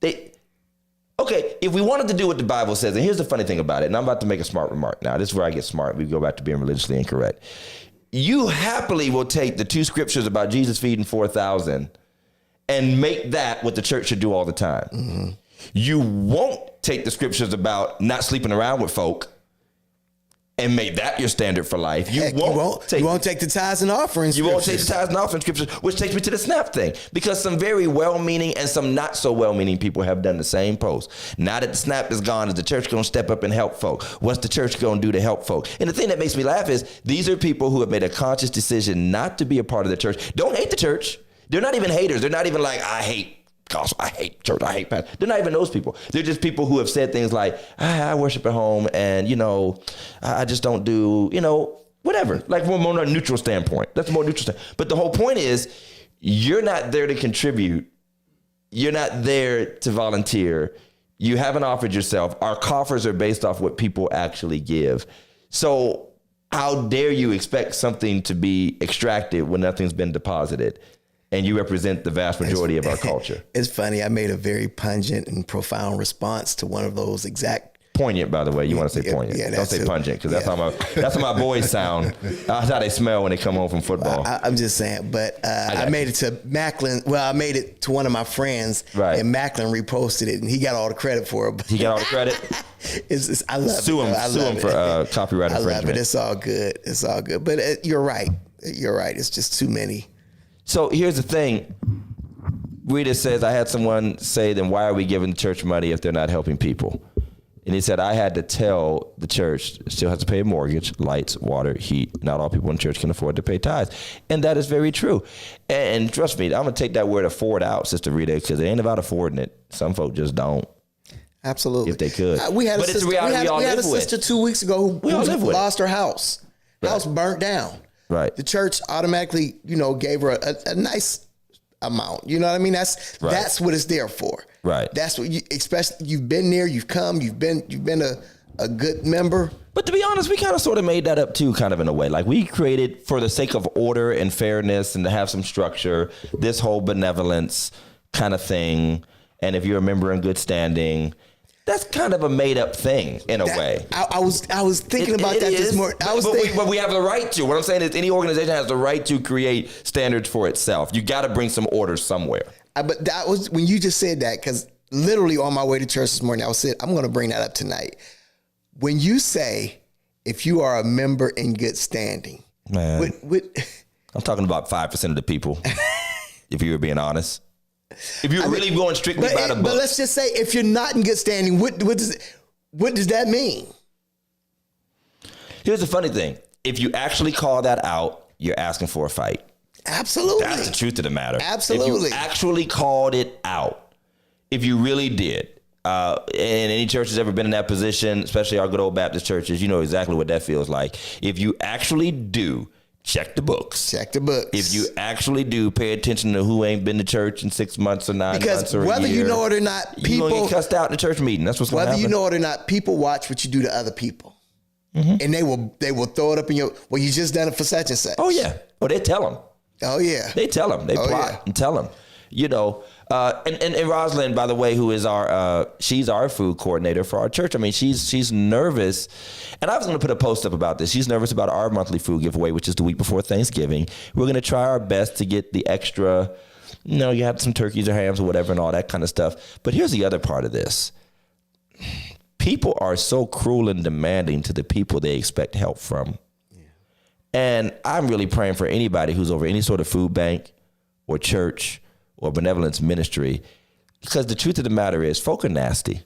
okay, if we wanted to do what the Bible says, and here's the funny thing about it, and I'm about to make a smart remark now. This is where I get smart. We go back to being religiously incorrect. You happily will take the two scriptures about Jesus feeding 4,000 and make that what the church should do all the time. Mm-hmm. You won't take the scriptures about not sleeping around with folk and make that your standard for life, Heck, you won't take the tithes and offerings. You won't take the tithes and offerings scriptures, which takes me to the SNAP thing. Because some very well-meaning and some not so well-meaning people have done the same post. Now that the SNAP is gone, is the church going to step up and help folk? What's the church going to do to help folk? And the thing that makes me laugh is these are people who have made a conscious decision not to be a part of the church. Don't hate the church. They're not even haters. They're not even like, I hate gospel, I hate church, I hate pastor. They're not even those people. They're just people who have said things like, I worship at home and, I just don't do, whatever. Like from a more neutral standpoint. That's a more neutral standpoint. But the whole point is, you're not there to contribute. You're not there to volunteer. You haven't offered yourself. Our coffers are based off what people actually give. So how dare you expect something to be extracted when nothing's been deposited? And you represent the vast majority of our culture. It's funny. I made a very pungent and profound response to one of those exact. Poignant, by the way. You want to say poignant. Yeah, don't say pungent, because that's how my boys sound. That's how they smell when they come home from football. I'm just saying. But I made it to Macklin. Well, I made it to one of my friends. Right. And Macklin reposted it, and he got all the credit for it. He got all the credit? I love it. Sue him for copyright infringement. I love it. It's all good. It's all good. But you're right. You're right. It's just too many. So here's the thing. Rita says, I had someone say, then why are we giving the church money if they're not helping people? And he said, I had to tell the church still has to pay a mortgage, lights, water, heat. Not all people in church can afford to pay tithes. And that is very true. And trust me, I'm going to take that word afford out, Sister Rita, because it ain't about affording it. Some folk just don't. Absolutely. If they could. We had a sister 2 weeks ago who lost her house. House burnt down. Right. The church automatically, gave her a nice amount. You know what I mean? That's what it's there for. Right. That's what especially you've been there, you've come, you've been a good member. But to be honest, we kind of sort of made that up too, kind of in a way. Like we created, for the sake of order and fairness and to have some structure, this whole benevolence kind of thing. And if you're a member in good standing, that's kind of a made up thing in a way. I was thinking about that this morning. But we have the right to. What I'm saying is any organization has the right to create standards for itself. You got to bring some order somewhere. But that was when you just said that, because literally on my way to church this morning, I was saying, I'm going to bring that up tonight. When you say, if you are a member in good standing, man, I'm talking about 5% of the people, if you were being honest. If you're really going strictly by the book. But let's just say if you're not in good standing, what does that mean? Here's the funny thing. If you actually call that out, you're asking for a fight. Absolutely. That's the truth of the matter. Absolutely. If you actually called it out, if you really did, and any church has ever been in that position, especially our good old Baptist churches, you know exactly what that feels like. If you actually do, check the books. Check the books. If you actually do pay attention to who ain't been to church in 6 months or 9 months or a year. Whether you know it or not, people... You're going to get cussed out in the church meeting. That's what's going to happen. Whether you know it or not, people watch what you do to other people. Mm-hmm. And they will throw it up in your... Well, you just done it for such and such. Oh, yeah. Oh, they tell them. Oh, yeah. They tell them. They plot and tell them. And Rosalind, by the way, who is she's our food coordinator for our church. I mean, she's nervous. And I was going to put a post up about this. She's nervous about our monthly food giveaway, which is the week before Thanksgiving. We're going to try our best to get the extra, you have some turkeys or hams or whatever and all that kind of stuff. But here's the other part of this. People are so cruel and demanding to the people they expect help from. Yeah. And I'm really praying for anybody who's over any sort of food bank or church or benevolence ministry, because the truth of the matter is folk are nasty.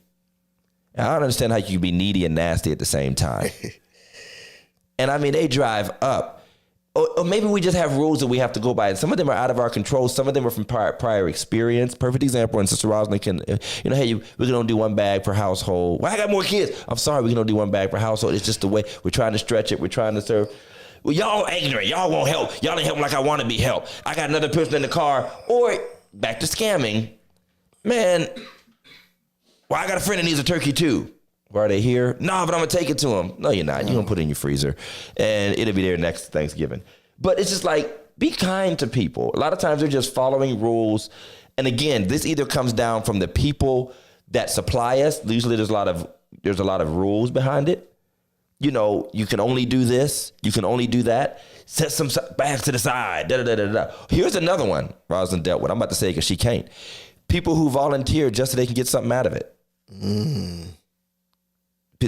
And I don't understand how you can be needy and nasty at the same time. And I mean, they drive up. Or maybe we just have rules that we have to go by. And some of them are out of our control. Some of them are from prior experience. Perfect example, and Sister Rosalind can, hey, we're going to do one bag per household. Well, I got more kids. I'm sorry, we're going to do one bag per household. It's just the way we're trying to stretch it. We're trying to serve. Well, y'all ignorant. Y'all won't help. Y'all ain't helping like I want to be helped. I got another person in the car. Or back to scamming. Man, well, I got a friend that needs a turkey too. Why are they here? No, but I'm going to take it to them. No, you're not. You're going to put it in your freezer. And it'll be there next Thanksgiving. But it's just like, be kind to people. A lot of times they're just following rules. And again, this either comes down from the people that supply us. Usually there's a lot of rules behind it. You can only do this. You can only do that. Set some bags to the side. Da, da, da, da, da. Here's another one Rosalind dealt with. I'm about to say it because she can't. People who volunteer just so they can get something out of it.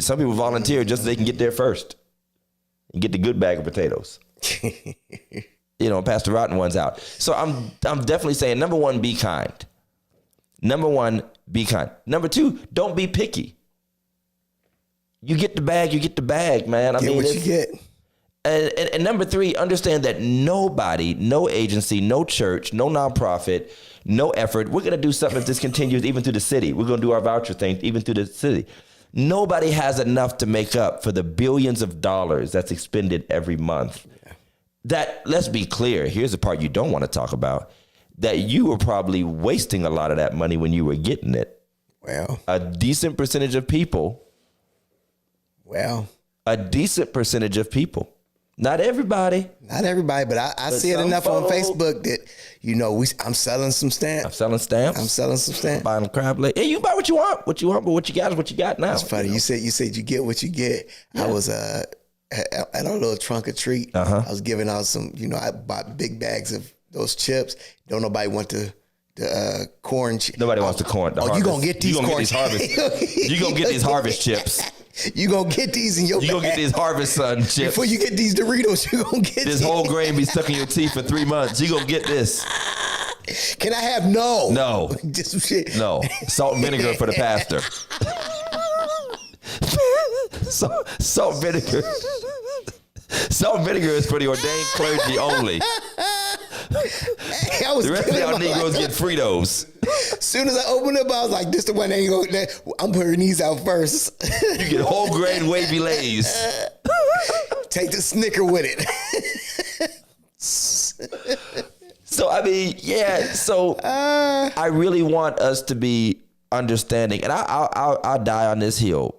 Some people volunteer just so they can get there first. and get the good bag of potatoes. Pass the rotten ones out. So I'm definitely saying, number one, be kind. Number one, be kind. Number two, don't be picky. You get the bag, man. I mean, what you get. And number three, understand that nobody, no agency, no church, no nonprofit, no effort. We're going to do something if this continues even through the city. We're going to do our voucher thing even through the city. Nobody has enough to make up for the billions of dollars that's expended every month. Yeah. That, let's be clear, here's the part you don't want to talk about, that you were probably wasting a lot of that money when you were getting it. Well, a decent percentage of people. Not everybody. But I see it enough on Facebook that, I'm selling some stamps. I'm selling stamps. Buying them crab legs. Hey, you buy what you want, but what you got is what you got now. It's funny. You said you get what you get. Yeah. I was at a little trunk or treat. I was giving out some, I bought big bags of those chips. Don't nobody want the corn chips. Nobody wants the corn. You gonna get these corn chips. You gonna get these harvest chips. You gonna get these in your bag. You gonna get these Harvest Sun chips. Before you get these Doritos, you gonna get this whole grain be stuck in your teeth for 3 months. You gonna get this. Can I have no? Just shit. No. Salt and vinegar for the pastor. Salt and vinegar. Salt and vinegar is for the ordained clergy only. The rest of y'all Negroes get Fritos. As soon as I opened up, I was like, this the one that ain't going to, I'm putting these out first. You get whole grain wavy Lays. Take the Snicker with it. So, I mean, yeah. So I really want us to be understanding, and I'll die on this hill.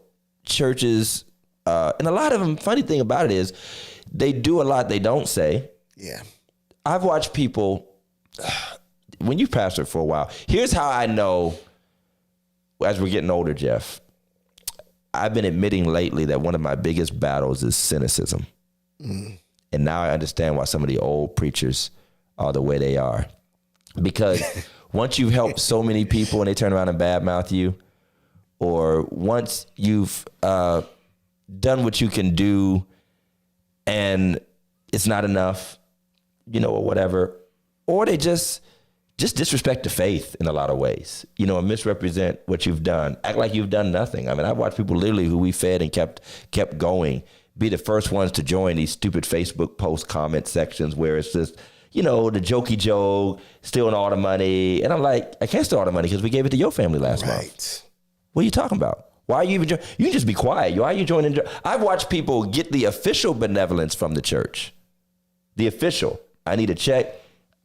Churches, and a lot of them, funny thing about it is they do a lot they don't say. Yeah. I've watched people, when you pastor for a while, here's how I know as we're getting older, Jeff. I've been admitting lately that one of my biggest battles is cynicism. And now I understand why some of the old preachers are the way they are. Because once you've helped so many people and they turn around and badmouth you, or once you've done what you can do and it's not enough, or whatever, or they just disrespect the faith in a lot of ways, and misrepresent what you've done, act like you've done nothing. I mean, I've watched people literally who we fed and kept going be the first ones to join these stupid Facebook post comment sections where it's just, the jokey joke, stealing all the money. And I'm like, I can't steal all the money because we gave it to your family last month. What are you talking about? Why are you even joining? You can just be quiet. Why are you joining? I've watched people get the official benevolence from the church. The official. I need a check.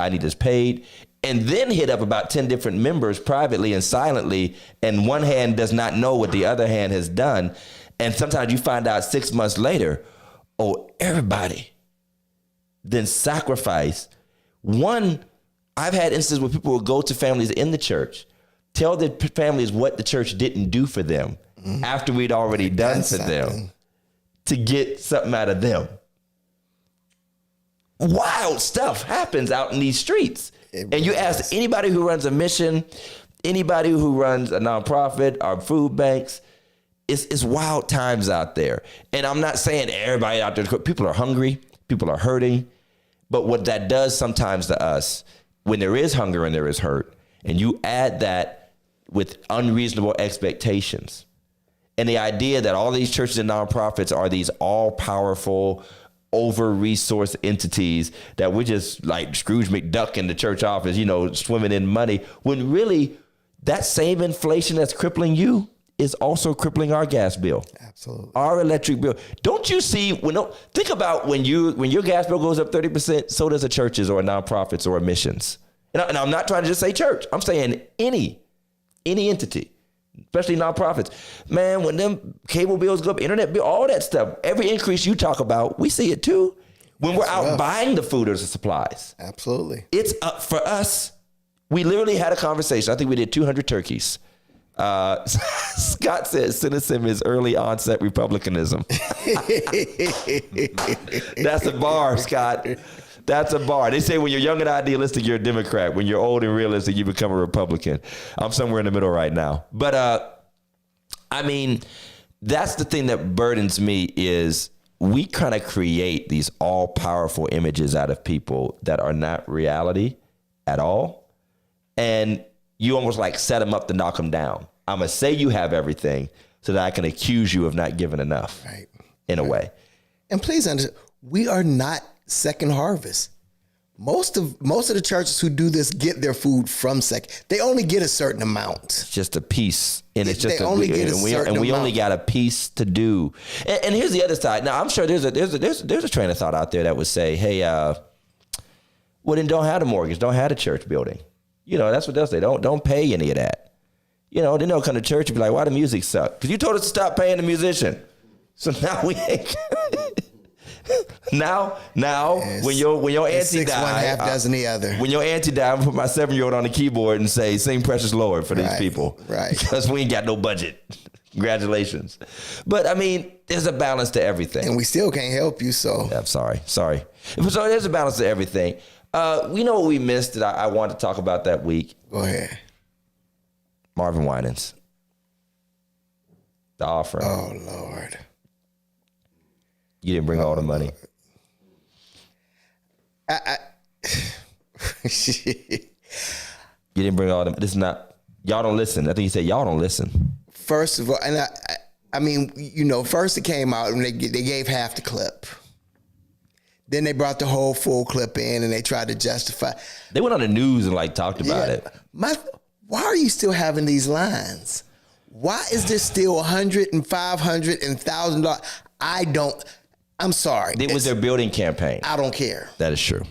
I need this paid. And then hit up about 10 different members privately and silently. And one hand does not know what the other hand has done. And sometimes you find out 6 months later, everybody then sacrifice. I've had instances where people will go to families in the church, tell the families what the church didn't do for them after we'd already done to them to get something out of them. Wild stuff happens out in these streets. And you ask anybody who runs a mission, anybody who runs a nonprofit or food banks, it's wild times out there. And I'm not saying everybody out there, people are hungry, people are hurting. But what that does sometimes to us, when there is hunger and there is hurt, and you add that with unreasonable expectations, and the idea that all these churches and nonprofits are these all-powerful, over-resourced entities that we're just like Scrooge McDuck in the church office, swimming in money, when really that same inflation that's crippling you is also crippling our gas bill. Absolutely. Our electric bill. Don't you see, think about when your gas bill goes up 30%, so does a church's or a nonprofit's or a missions. And I'm not trying to just say church. I'm saying any entity, especially nonprofits. Man, when them cable bills go up, internet bill, all that stuff, every increase you talk about, we see it too. When we're out buying the food or the supplies. Absolutely. It's up for us. We literally had a conversation. I think we did 200 turkeys. Scott said cynicism is early onset republicanism. That's a bar, Scott. That's a bar. They say when you're young and idealistic, you're a Democrat. When you're old and realistic, you become a Republican. I'm somewhere in the middle right now. But I mean, that's the thing that burdens me is we kind of create these all powerful images out of people that are not reality at all. And you almost like set them up to knock them down. I'm going to say you have everything so that I can accuse you of not giving enough, Right. in a way. And please understand, we are not Second Harvest. Most of the churches who do this get their food from Second. They only get a certain amount. It's just a piece, and it's just They only get a and we certain only amount. got a piece to do. And here's the other side. Now I'm sure there's a train of thought out there that would say, hey, well then don't have a mortgage, don't have a church building. You know, that's what they'll say. Don't pay any of that. You know, then they'll come to church and be like, why the music suck? Because you told us to stop paying the musician. So now we ain't. Now, when your auntie died, 1/2 the other. When your auntie died, I'm gonna put my 7-year-old on the keyboard and say, "Sing Precious Lord" for these Right, people, right. Because we ain't got no budget. Congratulations, but I mean, there's a balance to everything. And we still can't help you, so. I'm sorry. So there's a balance to everything. We know what we missed that I wanted to talk about that week. Go ahead. Marvin Winans, the offering. Oh, Lord. You didn't bring all the money. You didn't bring all the. This is not. Y'all don't listen. I think you said y'all don't listen. First of all, and I mean, you know, first it came out and they gave half the clip. Then they brought the whole full clip in and they tried to justify. They went on the news and like talked about it. Why are you still having these lines? Why is there still $100 and $500 and $1,000? I'm sorry. It was their building campaign. I don't care. That is true.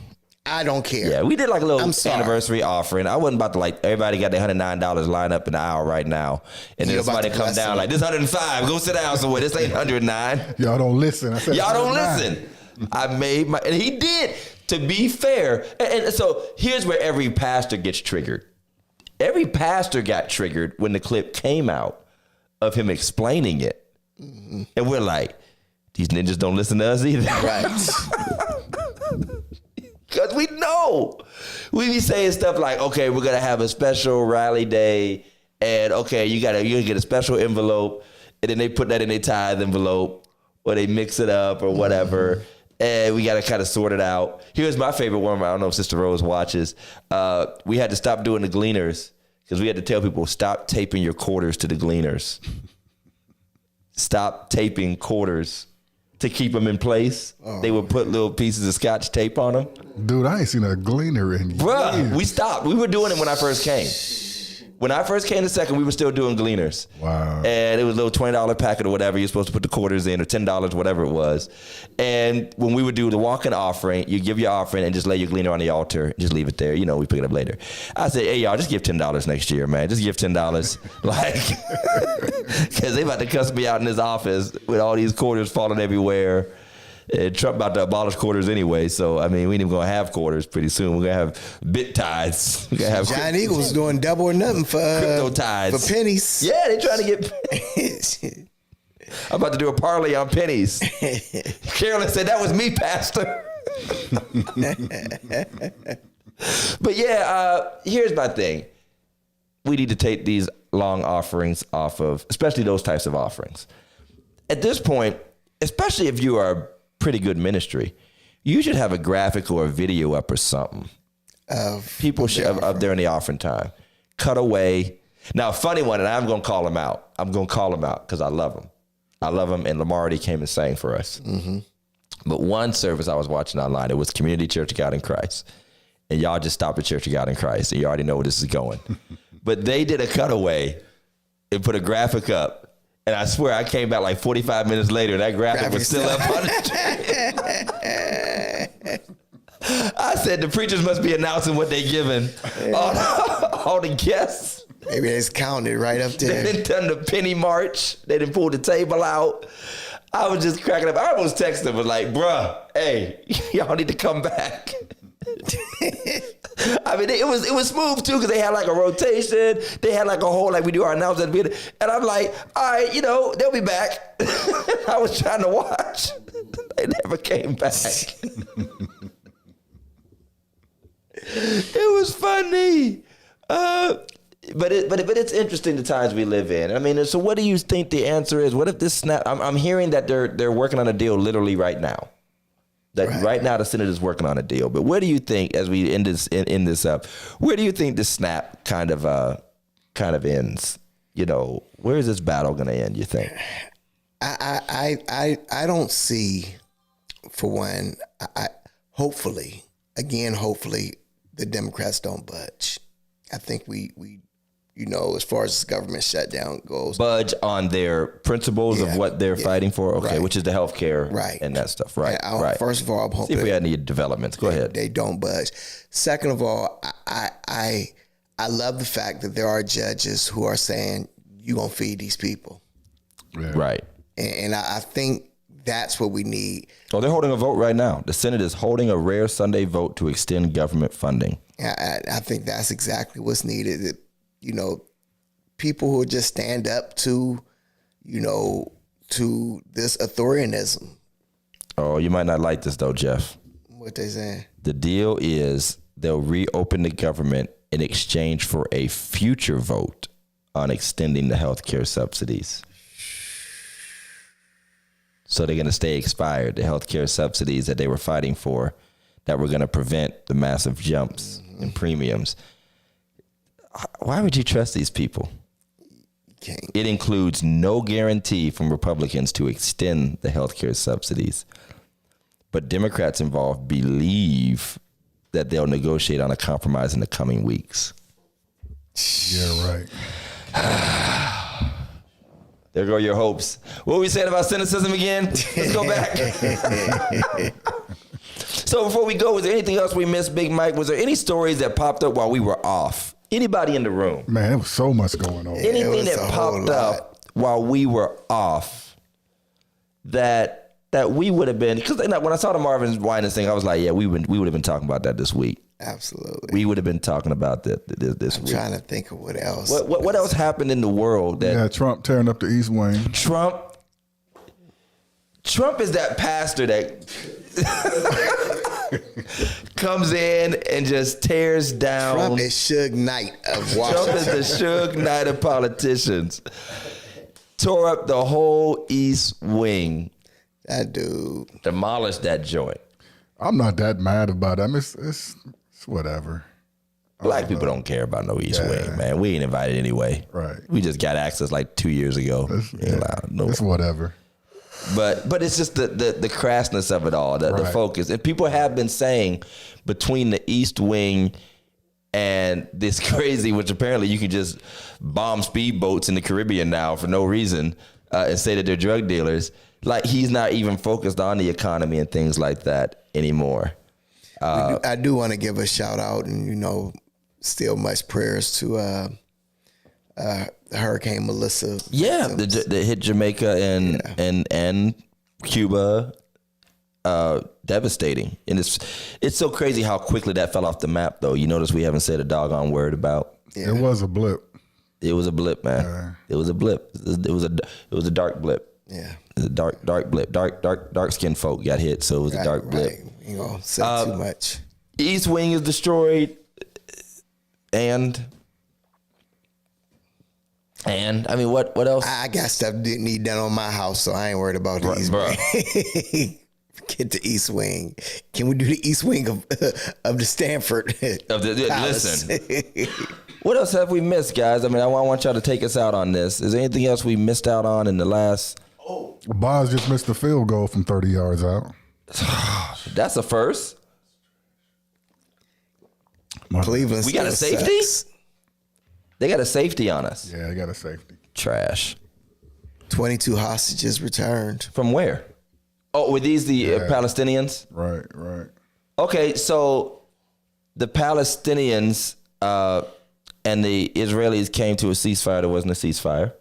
I don't care. Yeah, we did like a little I'm sorry. anniversary offering. I wasn't about to like everybody got their $109 lined up in the aisle right now, and then You're about somebody to come bless down them. like this 105. Go sit down somewhere. This ain't 109. Y'all don't listen. I said, Y'all don't 109. listen. I made my, and he did. To be fair, and so here's where every pastor gets triggered. Every pastor got triggered when the clip came out of him explaining it, and we're like, these ninjas don't listen to us either, Right. Because we know. We be saying stuff like, okay, we're going to have a special rally day, and okay, you get a special envelope, and then they put that in their tithe envelope, or they mix it up or whatever, and we got to kind of sort it out. Here's my favorite one. I don't know if Sister Rose watches. We had to stop doing the gleaners because we had to tell people, stop taping your quarters to the gleaners. Stop taping quarters to keep them in place. They would put little pieces of Scotch tape on them. Dude, I ain't seen a gleaner in Bruh, years. we stopped. We were doing it when I first came. When I first came to Second, we were still doing gleaners. Wow. And it was a little $20 packet or whatever. You're supposed to put the quarters in, or $10, whatever it was. And when we would do the walk-in offering, you give your offering and just lay your gleaner on the altar and just leave it there. You know, we pick it up later. I said, hey, y'all, just give $10 next year, man. Just give $10. Like, because they about to cuss me out in this office with all these quarters falling everywhere. And Trump about to abolish quarters anyway, so I mean, we ain't even gonna have quarters pretty soon. We're gonna have bit tithes. We're gonna have Giant Eagle was doing double or nothing for crypto tithes for pennies. Yeah, they trying to get. I'm about to do a parlay on pennies. Carolyn said that was me, Pastor. But yeah, here's my thing. We need to take these long offerings off of, especially those types of offerings. At this point, especially if you are pretty good ministry, you should have a graphic or a video up or something. People should up there in the offering time. Cut away. Now, a funny one, and I'm going to call him out. I'm going to call him out because I love him. I love him, and Lamar already came and sang for us. Mm-hmm. But one service I was watching online, it was Community Church of God in Christ. And y'all just stopped at Church of God in Christ, and you already know where this is going. But they did a cutaway and put a graphic up. And I swear I came back like 45 minutes later and that graphic was still up on the I said the preachers must be announcing what they giving all the guests. Maybe it's counted right up there. They didn't done the penny march. They didn't pull the table out. I was just cracking up. I almost texted them, was like, bruh, hey, y'all need to come back. I mean, it was smooth too because they had like a rotation. They had like a whole, like we do our announcement, and I'm like, all right, you know, they'll be back. I was trying to watch. They never came back. It was funny. But it's interesting the times we live in. I mean, so what do you think the answer is? What if this snap? I'm hearing that they're working on a deal literally right now. Right now the Senate is working on a deal. But where do you think, as we end this up, where do you think the snap kind of ends? You know, where is this battle going to end? You think? I don't see, for one. Hopefully, the Democrats don't budge. I think we as far as government shutdown goes, budge on their principles of what they're fighting for. Okay, which is the health care and that stuff. Right. First of all, I'm hoping. See if we had any developments. Go ahead. They don't budge. Second of all, I love the fact that there are judges who are saying you're gonna feed these people. Yeah. Right. And I think that's what we need. Oh, they're holding a vote right now. The Senate is holding a rare Sunday vote to extend government funding. I think that's exactly what's needed. People who just stand up to, to this authoritarianism. Oh, you might not like this though, Jeff. What they saying? The deal is they'll reopen the government in exchange for a future vote on extending the health care subsidies. So they're going to stay expired, the health care subsidies that they were fighting for, that were going to prevent the massive jumps in premiums. Why would you trust these people? It includes no guarantee from Republicans to extend the health care subsidies. But Democrats involved believe that they'll negotiate on a compromise in the coming weeks. Yeah, right. There go your hopes. What were we saying about cynicism again? Let's go back. So before we go, was there anything else we missed, Big Mike? Was there any stories that popped up while we were off? Anybody in the room? Man, there was so much going on. Anything that popped up while we were off that we would have been, because when I saw the Marvin Winans thing, I was like, yeah, we would have been talking about that this week. Absolutely. We would have been talking about that this week. I'm trying to think of what else. What else happened in the world? Trump tearing up the East Wing. Trump is that pastor that comes in and just tears down. Trump is Suge Knight of Washington. Trump is the Suge Knight of politicians. Tore up the whole East Wing. That dude. Demolished that joint. I'm not that mad about it. I mean, it's whatever. Black people don't care about no East Wing, man. We ain't invited anyway. Right. We just got access like 2 years ago. It's whatever. But it's just the crassness of it all, the focus. And people have been saying between the East Wing and this crazy, which apparently you can just bomb speedboats in the Caribbean now for no reason and say that they're drug dealers. Like, he's not even focused on the economy and things like that anymore. I do want to give a shout out and, still much prayers to Hurricane Melissa. Yeah, the hit Jamaica and Cuba, devastating. And it's so crazy how quickly that fell off the map, though. You notice we haven't said a doggone word about. Yeah. It was a blip. It was a blip, man. It was a blip. It was a dark blip. Yeah. It was a dark blip. Dark skinned folk got hit, so it was a dark blip. You know, say too much. East Wing is destroyed, and I mean, what else? I got stuff didn't need done on my house, so I ain't worried about the East Wing. Get the East Wing. Can we do the East Wing of the Stanford? Listen. What else have we missed, guys? I mean, I want y'all to take us out on this. Is there anything else we missed out on in the last? Boz just missed a field goal from 30 yards out. That's a first. Cleveland. We got a safety? Sucks. They got a safety on us. Yeah, they got a safety. Trash. 22 hostages returned. From where? Oh, were these the Palestinians? Right. Okay, so the Palestinians and the Israelis came to a ceasefire. There wasn't a ceasefire.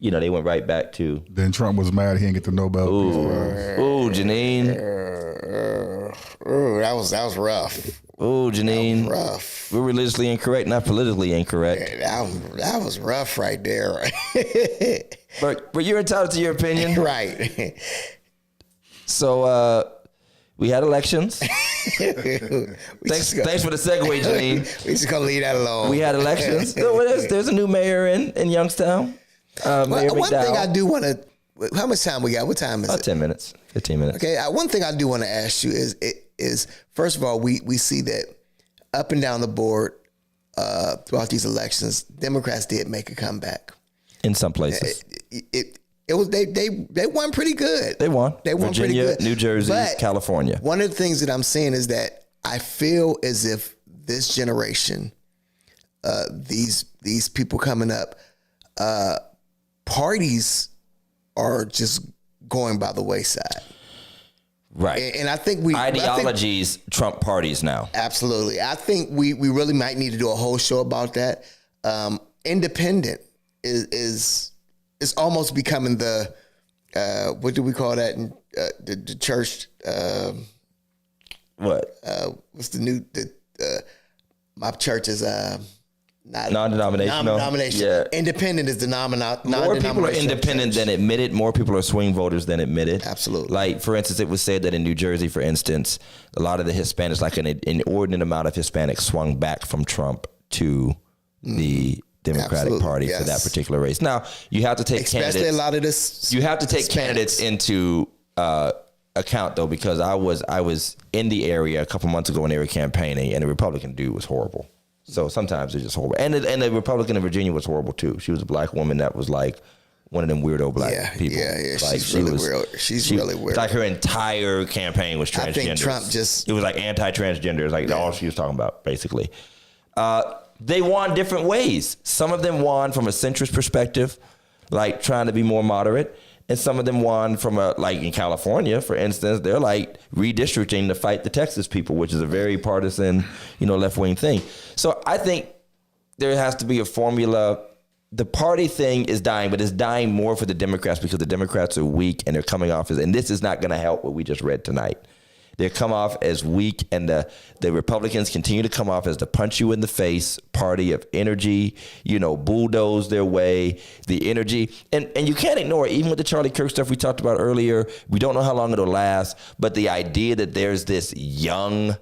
They went right back to. Then Trump was mad he didn't get the Nobel Peace Prize. Ooh, Janine. That was rough. Ooh, Janine. That was rough. We're religiously incorrect, not politically incorrect. That was rough right there. But you're entitled to your opinion. Right. So We had elections. Thanks for the segue, Janine. We just gonna leave that alone. We had elections. There's a new mayor in Youngstown. Mayor one McDowell. thing I do want to. How much time we got? What time is About it? 10 minutes, 15 minutes. Okay. One thing I do want to ask you is first of all, we see that up and down the board throughout these elections, Democrats did make a comeback. In some places. It was they won pretty good. They won. Virginia, pretty good. New Jersey, But California. One of the things that I'm saying is that I feel as if this generation, these people coming up, parties are just going by the wayside. Right. And I think ideologies trump parties now. Absolutely. I think we really might need to do a whole show about that. Independent is almost becoming the what do we call that in the church? What? What's the new? My church is not non-denominational. Non-denominational. Yeah. Independent is the non-denominational. More people are independent than admitted. More people are swing voters than admitted. Absolutely. Like, for instance, it was said that in New Jersey, for instance, a lot of the Hispanics, like an inordinate amount of Hispanics, swung back from Trump to the Democratic Absolutely, Party yes. for that particular race. Now, you have to take especially candidates. a lot of this. You have to take Hispanics. candidates into account, though, because I was in the area a couple months ago when they were campaigning, and the Republican dude was horrible. So sometimes they're just horrible. And the Republican in Virginia was horrible, too. She was a black woman that was like one of them weirdo black people. Yeah. Like, She's really weird. She's really weird. Like her entire campaign was transgender. I think Trump it was like anti-transgender. It's like all she was talking about, basically. They won different ways. Some of them won from a centrist perspective, like trying to be more moderate. And some of them won from like in California, for instance, they're like redistricting to fight the Texas people, which is a very partisan, left-wing thing. So I think there has to be a formula. The party thing is dying, but it's dying more for the Democrats because the Democrats are weak and they're coming off and this is not going to help what we just read tonight. They come off as weak, and the Republicans continue to come off as the punch you in the face party of energy, bulldoze their way, the energy. And you can't ignore it. Even with the Charlie Kirk stuff we talked about earlier, we don't know how long it'll last, but the idea that there's this young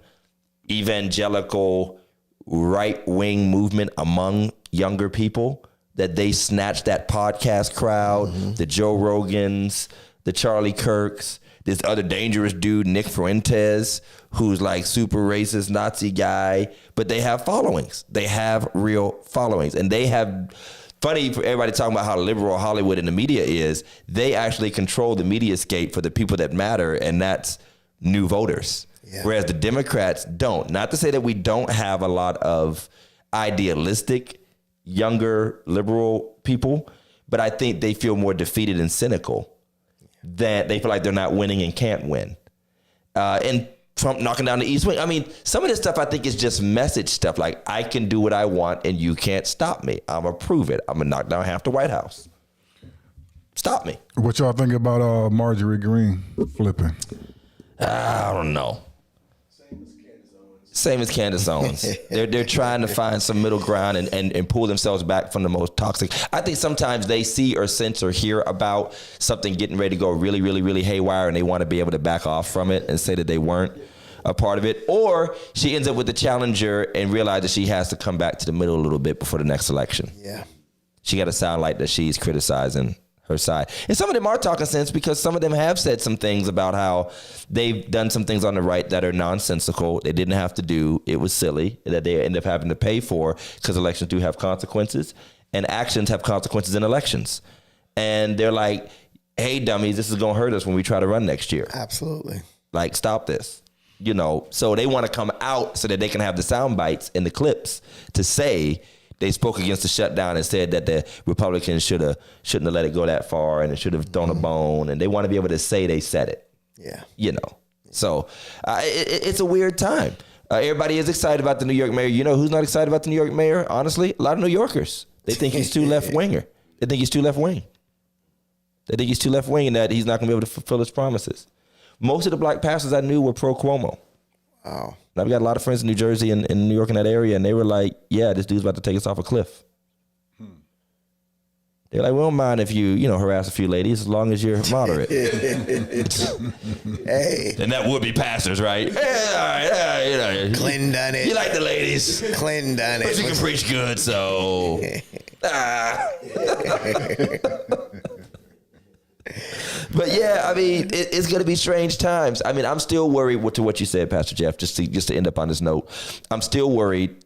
evangelical right-wing movement among younger people, that they snatched that podcast crowd, the Joe Rogans, the Charlie Kirks, this other dangerous dude, Nick Fuentes, who's like super racist Nazi guy, but they have followings. They have real followings. And they have, funny for everybody talking about how liberal Hollywood and the media is, they actually control the mediascape for the people that matter, and that's new voters. Yeah. Whereas the Democrats don't. Not to say that we don't have a lot of idealistic, younger, liberal people, but I think they feel more defeated and cynical. That they feel like they're not winning and can't win. And Trump knocking down the East Wing. I mean, some of this stuff I think is just message stuff. Like, I can do what I want and you can't stop me. I'm going to prove it. I'm going to knock down half the White House. Stop me. What y'all think about Marjorie Greene flipping? I don't know. Same as Candace Owens. They're trying to find some middle ground and pull themselves back from the most toxic. I think sometimes they see or sense or hear about something getting ready to go really, really, really haywire, and they want to be able to back off from it and say that they weren't a part of it. Or she ends up with the challenger and realizes she has to come back to the middle a little bit before the next election. Yeah. She got to sound like that she's criticizing her side. And some of them are talking sense because some of them have said some things about how they've done some things on the right that are nonsensical. They didn't have to do. It was silly that they end up having to pay for because elections do have consequences and actions have consequences in elections. And they're like, hey, dummies, this is going to hurt us when we try to run next year. Absolutely. Like, stop this. So they want to come out so that they can have the sound bites and the clips to say they spoke against the shutdown and said that the Republicans shouldn't have let it go that far and it should have thrown a bone. And they want to be able to say they said it. Yeah. So it's a weird time. Everybody is excited about the New York mayor. You know who's not excited about the New York mayor? Honestly, a lot of New Yorkers. They think he's too left-winger. They think he's too left-wing. They think he's too left-wing and that he's not going to be able to fulfill his promises. Most of the black pastors I knew were pro-Cuomo. Wow. I've got a lot of friends in New Jersey and in New York in that area, and they were like, yeah, this dude's about to take us off a cliff. They're like, we don't mind if you harass a few ladies as long as you're moderate. Hey. And that would be pastors, right? Yeah, all right, Clinton done it. You like the ladies. Clinton done it. But you can preach good, so. But yeah, I mean, it's going to be strange times. I mean, I'm still worried to what you said, Pastor Jeff, just to end up on this note. I'm still worried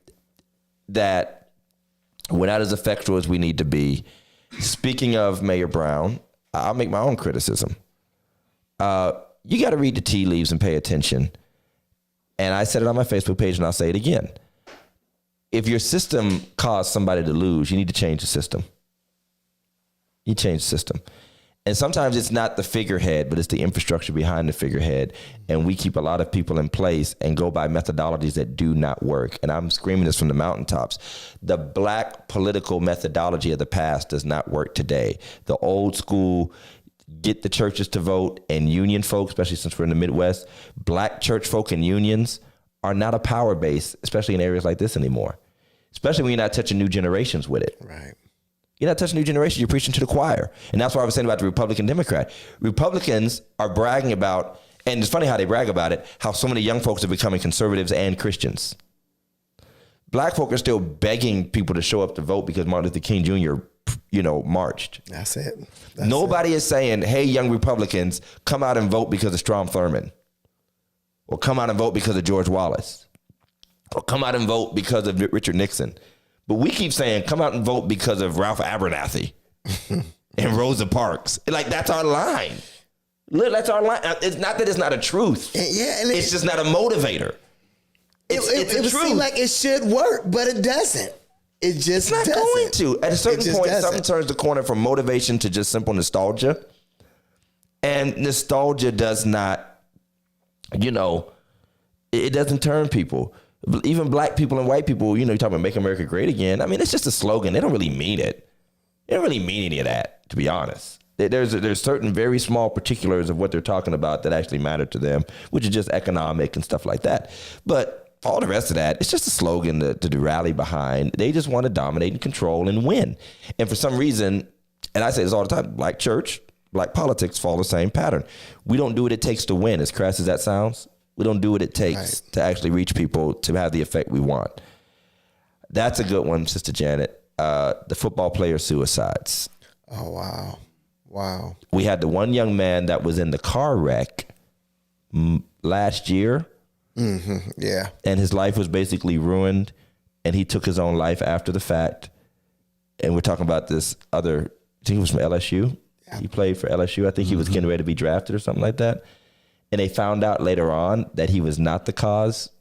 that we're not as effectual as we need to be. Speaking of Mayor Brown, I'll make my own criticism. You got to read the tea leaves and pay attention. And I said it on my Facebook page, and I'll say it again. If your system caused somebody to lose, you need to change the system. You change the system. And sometimes it's not the figurehead, but it's the infrastructure behind the figurehead. And we keep a lot of people in place and go by methodologies that do not work. And I'm screaming this from the mountaintops. The black political methodology of the past does not work today. The old school, get the churches to vote, and union folks, especially since we're in the Midwest, black church folk and unions are not a power base, especially in areas like this anymore. Especially when you're not touching new generations with it. Right. You're not touching new generation, you're preaching to the choir. And that's what I was saying about the Republican Democrat. Republicans are bragging about, and it's funny how they brag about it, how so many young folks are becoming conservatives and Christians. Black folk are still begging people to show up to vote because Martin Luther King Jr., marched. That's it. Nobody is saying, hey, young Republicans, come out and vote because of Strom Thurmond. Or come out and vote because of George Wallace. Or come out and vote because of Richard Nixon. But we keep saying, come out and vote because of Ralph Abernathy and Rosa Parks. Like, that's our line. That's our line. It's not that it's not a truth. It's just not a motivator. It's it would seem like it should work, but it doesn't. It just it's not doesn't. going to. At a certain point, something turns the corner from motivation to just simple nostalgia. And nostalgia does not, it doesn't turn people. Even black people and white people, you talk about Make America Great Again. I mean, it's just a slogan. They don't really mean it. They don't really mean any of that, to be honest. There's certain very small particulars of what they're talking about that actually matter to them, which is just economic and stuff like that. But all the rest of that, it's just a slogan to rally behind. They just want to dominate and control and win. And for some reason, and I say this all the time, black church, black politics follow the same pattern. We don't do what it takes to win, as crass as that sounds. We don't do what it takes to actually reach people to have the effect we want. That's a good one, Sister Janet. The football player suicides. Oh, wow. Wow. We had the one young man that was in the car wreck last year. Mm-hmm. Yeah. And his life was basically ruined. And he took his own life after the fact. And we're talking about this other, I think he was from LSU. Yeah. He played for LSU. I think he was getting ready to be drafted or something like that. And they found out later on that he was not the cause.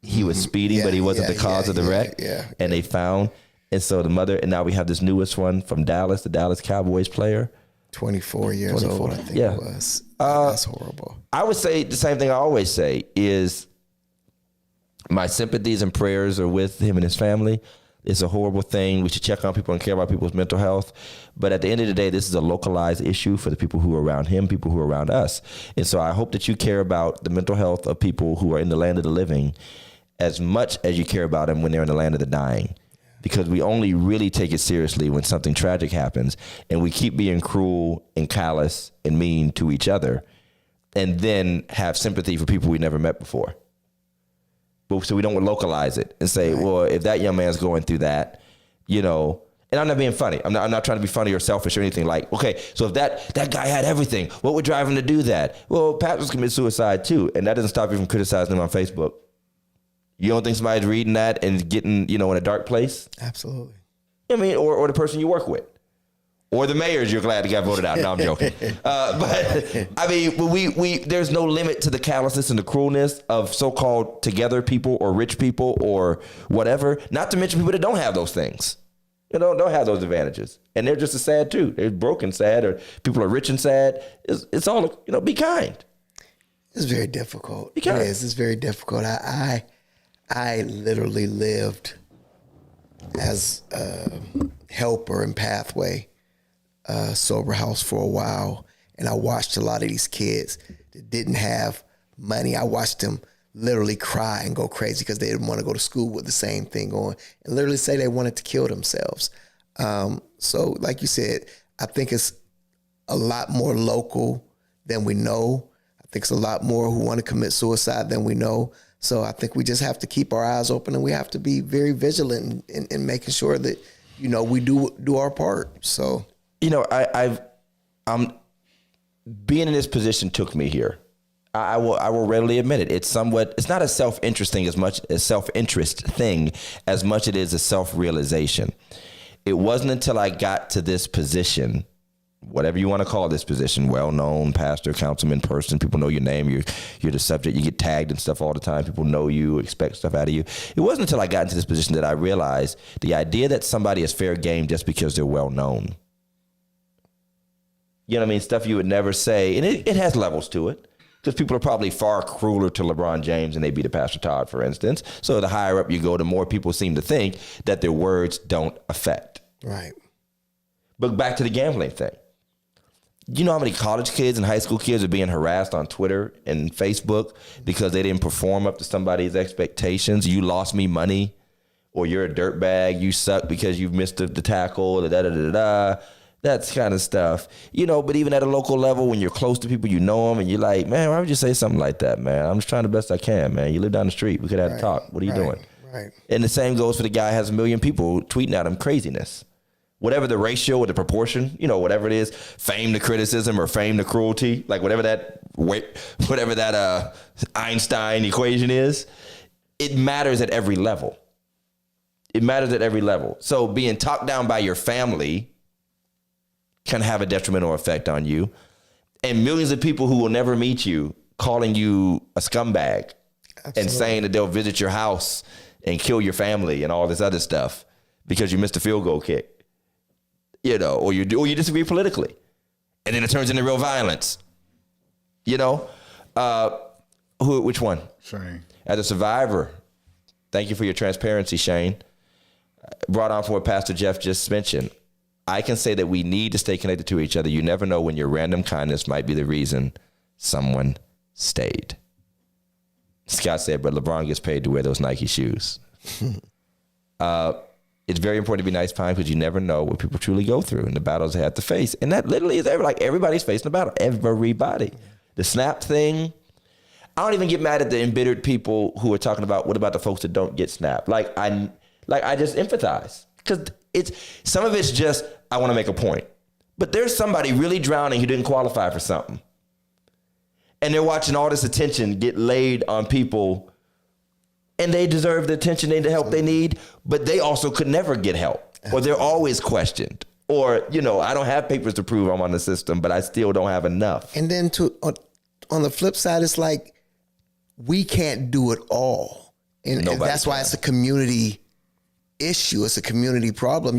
He was speeding, but he wasn't the cause of the wreck. And they found, and so the mother, and now we have this newest one from Dallas, the Dallas Cowboys player. 24 years old, I think it was. That's horrible. I would say the same thing I always say is my sympathies and prayers are with him and his family. It's a horrible thing. We should check on people and care about people's mental health. But at the end of the day, this is a localized issue for the people who are around him, people who are around us. And so I hope that you care about the mental health of people who are in the land of the living as much as you care about them when they're in the land of the dying. Because we only really take it seriously when something tragic happens, and we keep being cruel and callous and mean to each other, and then have sympathy for people we never met before. So we don't localize it and say, well, if that young man's going through that, and I'm not being funny. I'm not trying to be funny or selfish or anything. Like, okay, so if that guy had everything, what would drive him to do that? Well, pastors commit suicide too, and that doesn't stop you from criticizing them on Facebook. You don't think somebody's reading that and getting, in a dark place? Absolutely. I mean, or the person you work with. Or the mayors you're glad to get voted out. No, I'm joking. But I mean, we there's no limit to the callousness and the cruelness of so-called together people or rich people or whatever. Not to mention people that don't have those things. Don't have those advantages. And they're just as sad too. They're broken sad, or people are rich and sad. It's all, be kind. It's very difficult. Be kind. It is. It's very difficult. I literally lived as a helper in Pathway sober house for a while, and I watched a lot of these kids that didn't have money. I watched them literally cry and go crazy because they didn't want to go to school with the same thing on, and literally say they wanted to kill themselves. So like you said, I think it's a lot more local than we know. I think it's a lot more who want to commit suicide than we know. So I think we just have to keep our eyes open, and we have to be very vigilant in making sure that, we do our part. So, I'm being in this position took me here. I will readily admit it. It's not a self-interest thing as much as it is a self-realization. It wasn't until I got to this position, whatever you want to call this position, well-known pastor, councilman, person, people know your name, you're the subject, you get tagged and stuff all the time, people know you, expect stuff out of you. It wasn't until I got into this position that I realized the idea that somebody is fair game just because they're well-known. You know what I mean? Stuff you would never say, and it has levels to it. Because people are probably far crueler to LeBron James than they be to Pastor Todd, for instance. So the higher up you go, the more people seem to think that their words don't affect. Right. But back to the gambling thing. You know how many college kids and high school kids are being harassed on Twitter and Facebook because they didn't perform up to somebody's expectations? You lost me money, or you're a dirtbag, you suck because you've missed the tackle, da-da-da-da-da. That's kind of stuff, but even at a local level, when you're close to people, you know them, and you're like, man, why would you say something like that, man? I'm just trying the best I can, man. You live down the street. We could have a talk. What are you doing? Right. And the same goes for the guy who has 1 million people tweeting at him craziness. Whatever the ratio or the proportion, whatever it is, fame to criticism or fame to cruelty, like whatever that Einstein equation is, it matters at every level. It matters at every level. So being talked down by your family can have a detrimental effect on you. And millions of people who will never meet you calling you a scumbag. Absolutely. And saying that they'll visit your house and kill your family and all this other stuff because you missed a field goal kick, or you disagree politically. And then it turns into real violence, which one? Shane. As a survivor, thank you for your transparency, Shane. Brought on from what Pastor Jeff just mentioned. I can say that we need to stay connected to each other. You never know when your random kindness might be the reason someone stayed. Scott said, but LeBron gets paid to wear those Nike shoes. It's very important to be nice, Pine, because you never know what people truly go through and the battles they have to face. And that literally is everybody's facing a battle. Everybody. The snap thing. I don't even get mad at the embittered people who are talking about what about the folks that don't get snapped. I just empathize. Because some of it's just, I want to make a point. But there's somebody really drowning who didn't qualify for something. And they're watching all this attention get laid on people, and they deserve the attention and the help they need, but they also could never get help. Or they're always questioned. Or, I don't have papers to prove I'm on the system, but I still don't have enough. And then on the flip side, it's like, we can't do it all. And that's why it's a community issue. It's a community problem.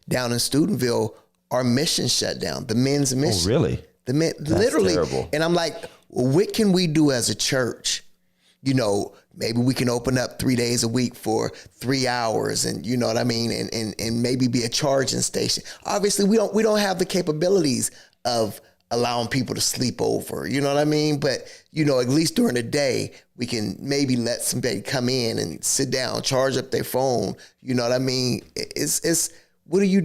Down in Steubenville, our mission shut down, the men's mission. Oh, really? The men, literally. Terrible. And I'm like, what can we do as a church? Maybe we can open up 3 days a week for 3 hours, and you know what I mean, and maybe be a charging station. Obviously, we don't have the capabilities of allowing people to sleep over. You know what I mean? But at least during the day, we can maybe let somebody come in and sit down, charge up their phone. You know what I mean? It's what do? You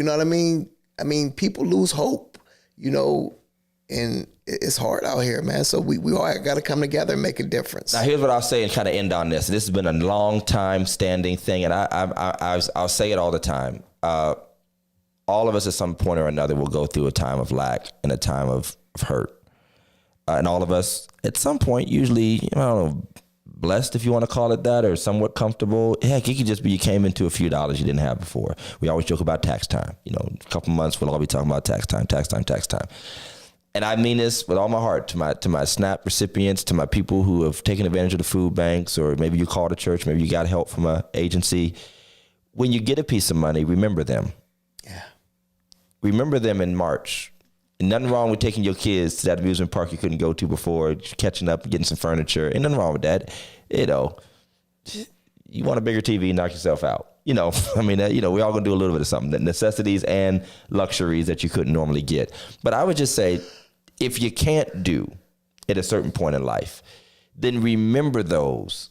know what I mean? People lose hope, and it's hard out here, man. So we all got to come together and make a difference. Now, here's what I'll say and kind of end on this. This has been a long time standing thing, and I'll say it all the time. All of us at some point or another will go through a time of lack and a time of hurt. And all of us at some point, usually, blessed, if you want to call it that, or somewhat comfortable. Heck, it could just be you came into a few dollars you didn't have before. We always joke about tax time. A couple months we'll all be talking about tax time. And I mean this with all my heart to my SNAP recipients, to my people who have taken advantage of the food banks, or maybe you called a church, maybe you got help from an agency. When you get a piece of money, remember them. Yeah. Remember them in March. And nothing wrong with taking your kids to that amusement park you couldn't go to before, catching up, getting some furniture. Ain't nothing wrong with that. You want a bigger TV, knock yourself out. We're all gonna do a little bit of something. The necessities and luxuries that you couldn't normally get. But I would just say, if you can't do at a certain point in life, then remember those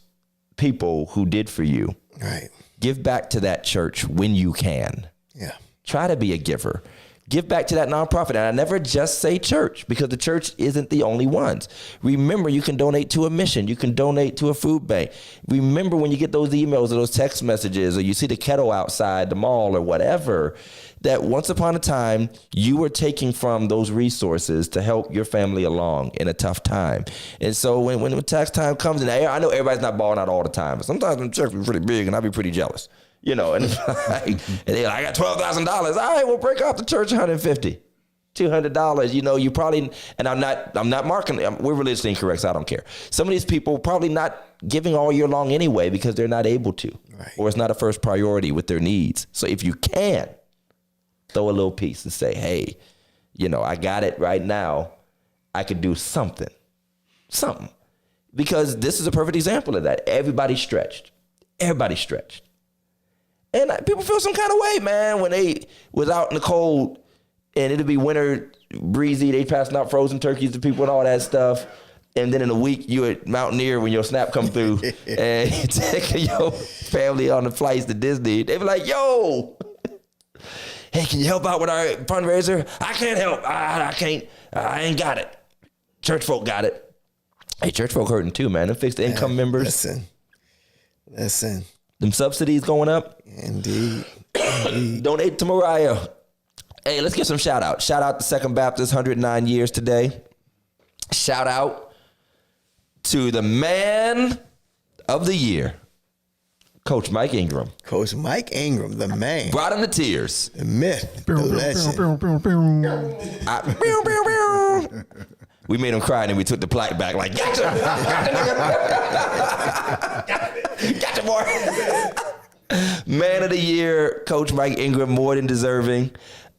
people who did for you. Right. Give back to that church when you can. Yeah. Try to be a giver. Give back to that nonprofit. And I never just say church, because the church isn't the only ones. Remember, you can donate to a mission. You can donate to a food bank. Remember, when you get those emails or those text messages, or you see the kettle outside the mall or whatever, that once upon a time, you were taking from those resources to help your family along in a tough time. And so when tax time comes, and I know everybody's not balling out all the time, but sometimes the church be pretty big, and I'd be pretty jealous. You know, and, and they're like, I got $12,000. All right, we'll break off the church $150, $200. You know, you probably, and I'm not marking, we're religiously incorrect, so I don't care. Some of these people probably not giving all year long anyway, because they're not able to, right, or it's not a first priority with their needs. So if you can, throw a little piece and say, hey, you know, I got it right now. I could do something. Because this is a perfect example of that. Everybody's stretched. And people feel some kind of way, man, when they was out in the cold and it'd be winter, breezy, they passing out frozen turkeys to people and all that stuff. And then in a week, you at Mountaineer when your snap come through and you take your family on the flights to Disney. They be like, yo, hey, can you help out with our fundraiser? I can't help. I can't. I ain't got it. Church folk got it. Hey, church folk hurting too, man. Them fixed income members. Listen. Them subsidies going up. Indeed. Donate to Mariah. Hey, let's give some shout out. Shout out to Second Baptist, 109 years today. Shout out to the man of the year, Coach Mike Ingram. Coach Mike Ingram, the man. Brought him to tears. The myth, the legend. We made him cry and then we took the plaque back like, gotcha! Gotcha, boy! Man of the year, Coach Mike Ingram, more than deserving.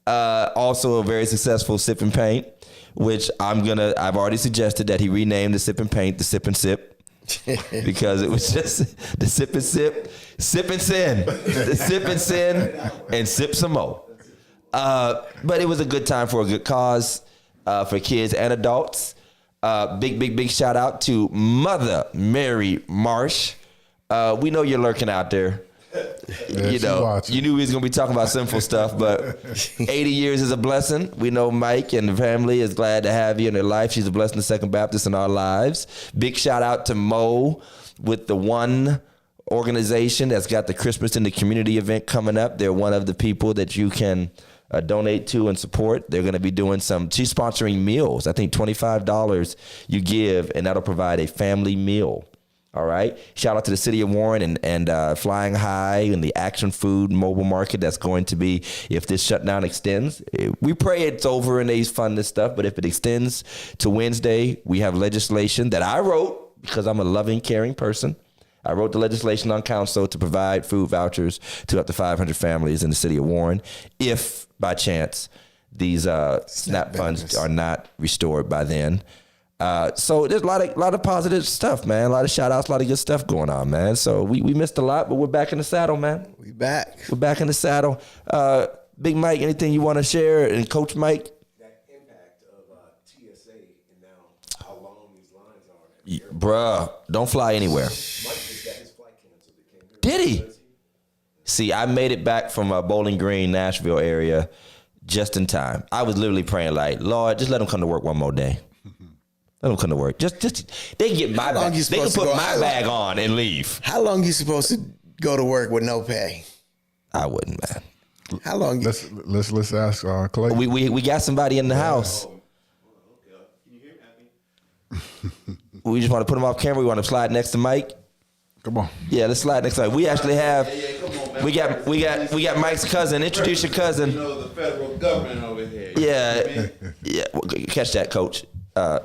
Also a very successful Sip and Paint, which I've already suggested that he rename the Sip and Paint the Sip and Sip. Because it was just the Sip and Sip, Sip and Sin, the Sip and Sin, and Sip some more. But it was a good time for a good cause. For kids and adults. Big shout out to Mother Mary Marsh. We know you're lurking out there. Yeah, you knew we was going to be talking about sinful stuff, but 80 years is a blessing. We know Mike and the family is glad to have you in their life. She's a blessing to Second Baptist in our lives. Big shout out to Mo with the One organization that's got the Christmas in the Community event coming up. They're one of the people that you can donate to and support. They're going to be doing she's sponsoring meals. I think $25 you give, and that'll provide a family meal. All right. Shout out to the city of Warren and Flying High and the Action Food mobile market that's going to be, if this shutdown extends, we pray it's over and they fund this stuff, but if it extends to Wednesday, we have legislation that I wrote because I'm a loving, caring person. I wrote the legislation on council to provide food vouchers to up to 500 families in the city of Warren if, by chance, these SNAP funds are not restored by then. So there's a lot of positive stuff, man. A lot of shout outs, a lot of good stuff going on, man. So we missed a lot, but we're back in the saddle, man. We're back in the saddle. Big Mike, anything you want to share? And Coach Mike? That impact of TSA and now how long these lines are. Bruh, don't fly anywhere. Mike just got his flight canceled. Did he? See, I made it back from Bowling Green, Nashville area just in time. I was literally praying like, Lord, just let him come to work one more day. Let them come to work. Just they can get my bag. They can put my bag on and leave. How long you supposed to go to work with no pay? I wouldn't, man. How long? Let's ask Clay. We got somebody in the house. Can you hear me? We just want to put him off camera. We want to slide next to Mike. Come on. Yeah, let's slide next to Mike. We actually have. We got Mike's cousin. Introduce your cousin. You know, the federal government over here. Yeah. Catch that, Coach.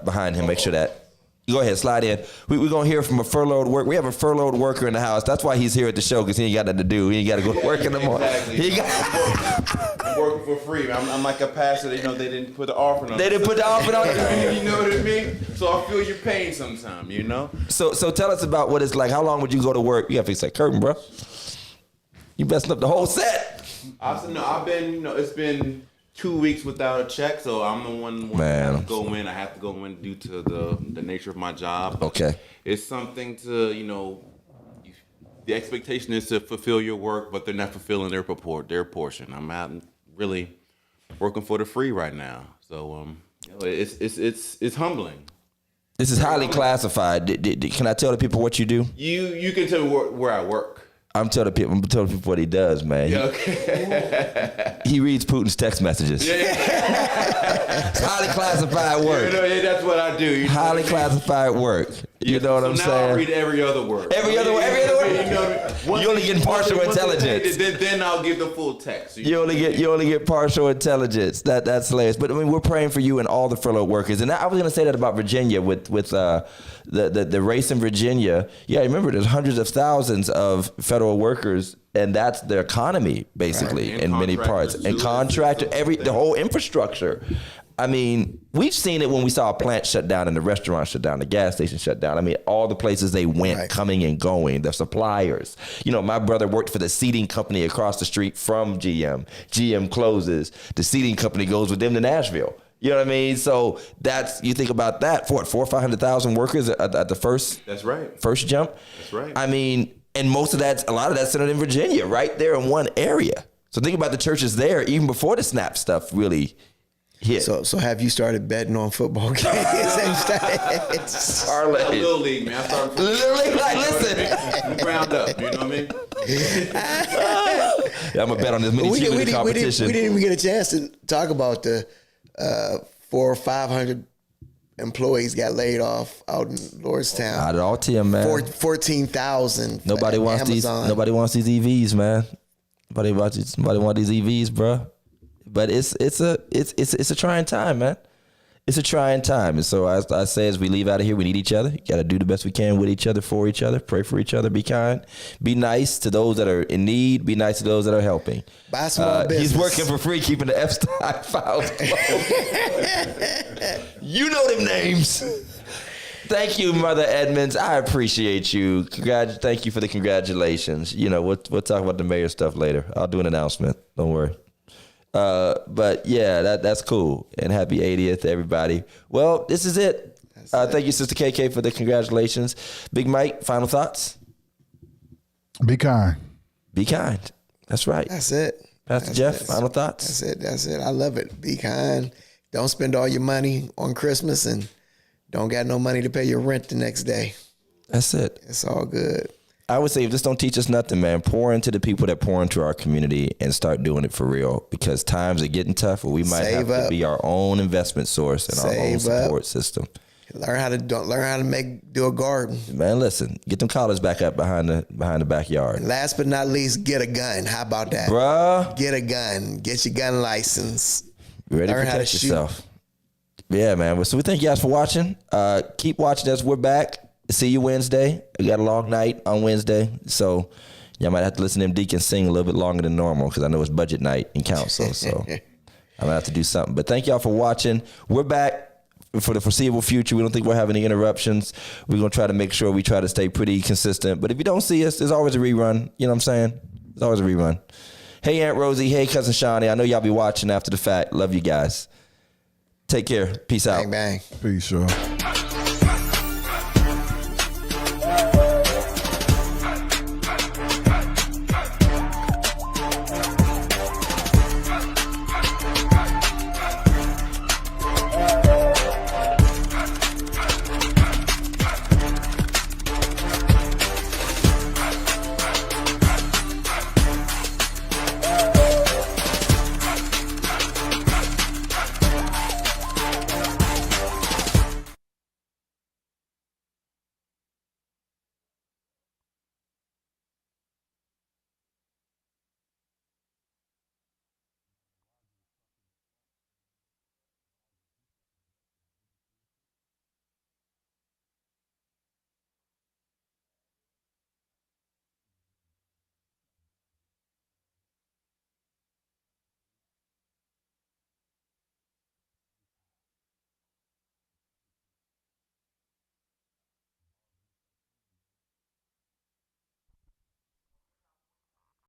Behind him, make sure that. Go ahead, slide in. We're going to hear from a furloughed worker. We have a furloughed worker in the house. That's why he's here at the show, because he ain't got nothing to do. He ain't got to go to work in the morning. Exactly. I'm working for free. I'm like a pastor. They didn't put the offering on. They didn't put the offering on. You know what I mean? So I feel your pain sometime, you know? So tell us about what it's like. How long would you go to work? You got to fix that curtain, bro. You messing up the whole set. I've been, it's been 2 weeks without a check, so I'm the one that has to go in. I have to go in due to the nature of my job. Okay. It's something to, the expectation is to fulfill your work, but they're not fulfilling their portion. I'm out really working for the free right now, so it's humbling. This is highly classified. Can I tell the people what you do? You can tell me where I work. I'm telling people what he does, man. Yeah, okay. He reads Putin's text messages. It's highly classified work. That's what I do. Highly classified work. You know what I'm saying? Now I read every other word. Every other word. You only get partial intelligence. Then I'll give the full text. You only get partial intelligence. That's hilarious. But I mean, we're praying for you and all the furloughed workers. And I was going to say that about Virginia with the race in Virginia. Yeah, remember there's hundreds of thousands of federal workers, and that's their economy basically in many parts. And the whole infrastructure. I mean, we've seen it when we saw a plant shut down and the restaurant shut down, the gas station shut down. I mean, all the places they went, coming and going, the suppliers. You know, my brother worked for the seating company across the street from GM. GM closes. The seating company goes with them to Nashville. You know what I mean? So you think about that, 400,000 or 500,000 workers at the first. That's right. First jump. That's right. I mean, and a lot of that's centered in Virginia, right there in one area. So think about the churches there, even before the SNAP stuff really hit. So have you started betting on football games? Parlay. Little League, man. I started Little League, like, listen. Ground up, you know what I mean? Yeah, I'm going to bet on this many teams in the competition. We didn't even get a chance to talk about the 400 or 500 employees got laid off out in Lordstown. Not at all, Tim, man. 14,000. Nobody wants Amazon. Nobody wants these EVs, man. Nobody wants these EVs, bro. But it's a trying time, man. It's a trying time. And so I say, as we leave out of here, we need each other. You got to do the best we can with each other, for each other, pray for each other, be kind, be nice to those that are in need, be nice to those that are helping. Buy small business. He's working for free, keeping the F-Stock files closed. You know them names. Thank you, Mother Edmonds. I appreciate you. Thank you for the congratulations. You know, we'll talk about the mayor stuff later. I'll do an announcement. Don't worry. But yeah, that's cool. And happy 80th to everybody. Well, this is it. Thank you, Sister KK, for the congratulations. Big Mike, final thoughts? Be kind. Be kind. That's right. That's it. Pastor Jeff, final thoughts? That's it. I love it. Be kind. Don't spend all your money on Christmas and don't got no money to pay your rent the next day. That's it. It's all good. I would say, if this don't teach us nothing, man, pour into the people that pour into our community and start doing it for real, because times are getting tough where we might have to be our own investment source and our own support system. Learn how to do a garden. Man, listen, get them collars back up behind the backyard. And last but not least, get a gun. How about that? Bruh. Get a gun. Get your gun license. Ready to protect yourself. Yeah, man. So we thank you guys for watching. Keep watching us. We're back. See you Wednesday. We got a long night on Wednesday, so y'all might have to listen to them deacons sing a little bit longer than normal, because I know it's budget night in council, so I'm gonna have to do something. But thank y'all for watching. We're back for the foreseeable future. We don't think we'll have any interruptions. We're gonna try to make sure we try to stay pretty consistent. But if you don't see us, there's always a rerun. You know what I'm saying? There's always a rerun. Hey, Aunt Rosie. Hey, Cousin Shawnee. I know y'all be watching after the fact. Love you guys. Take care. Peace out. Bang, bang. Peace, y'all.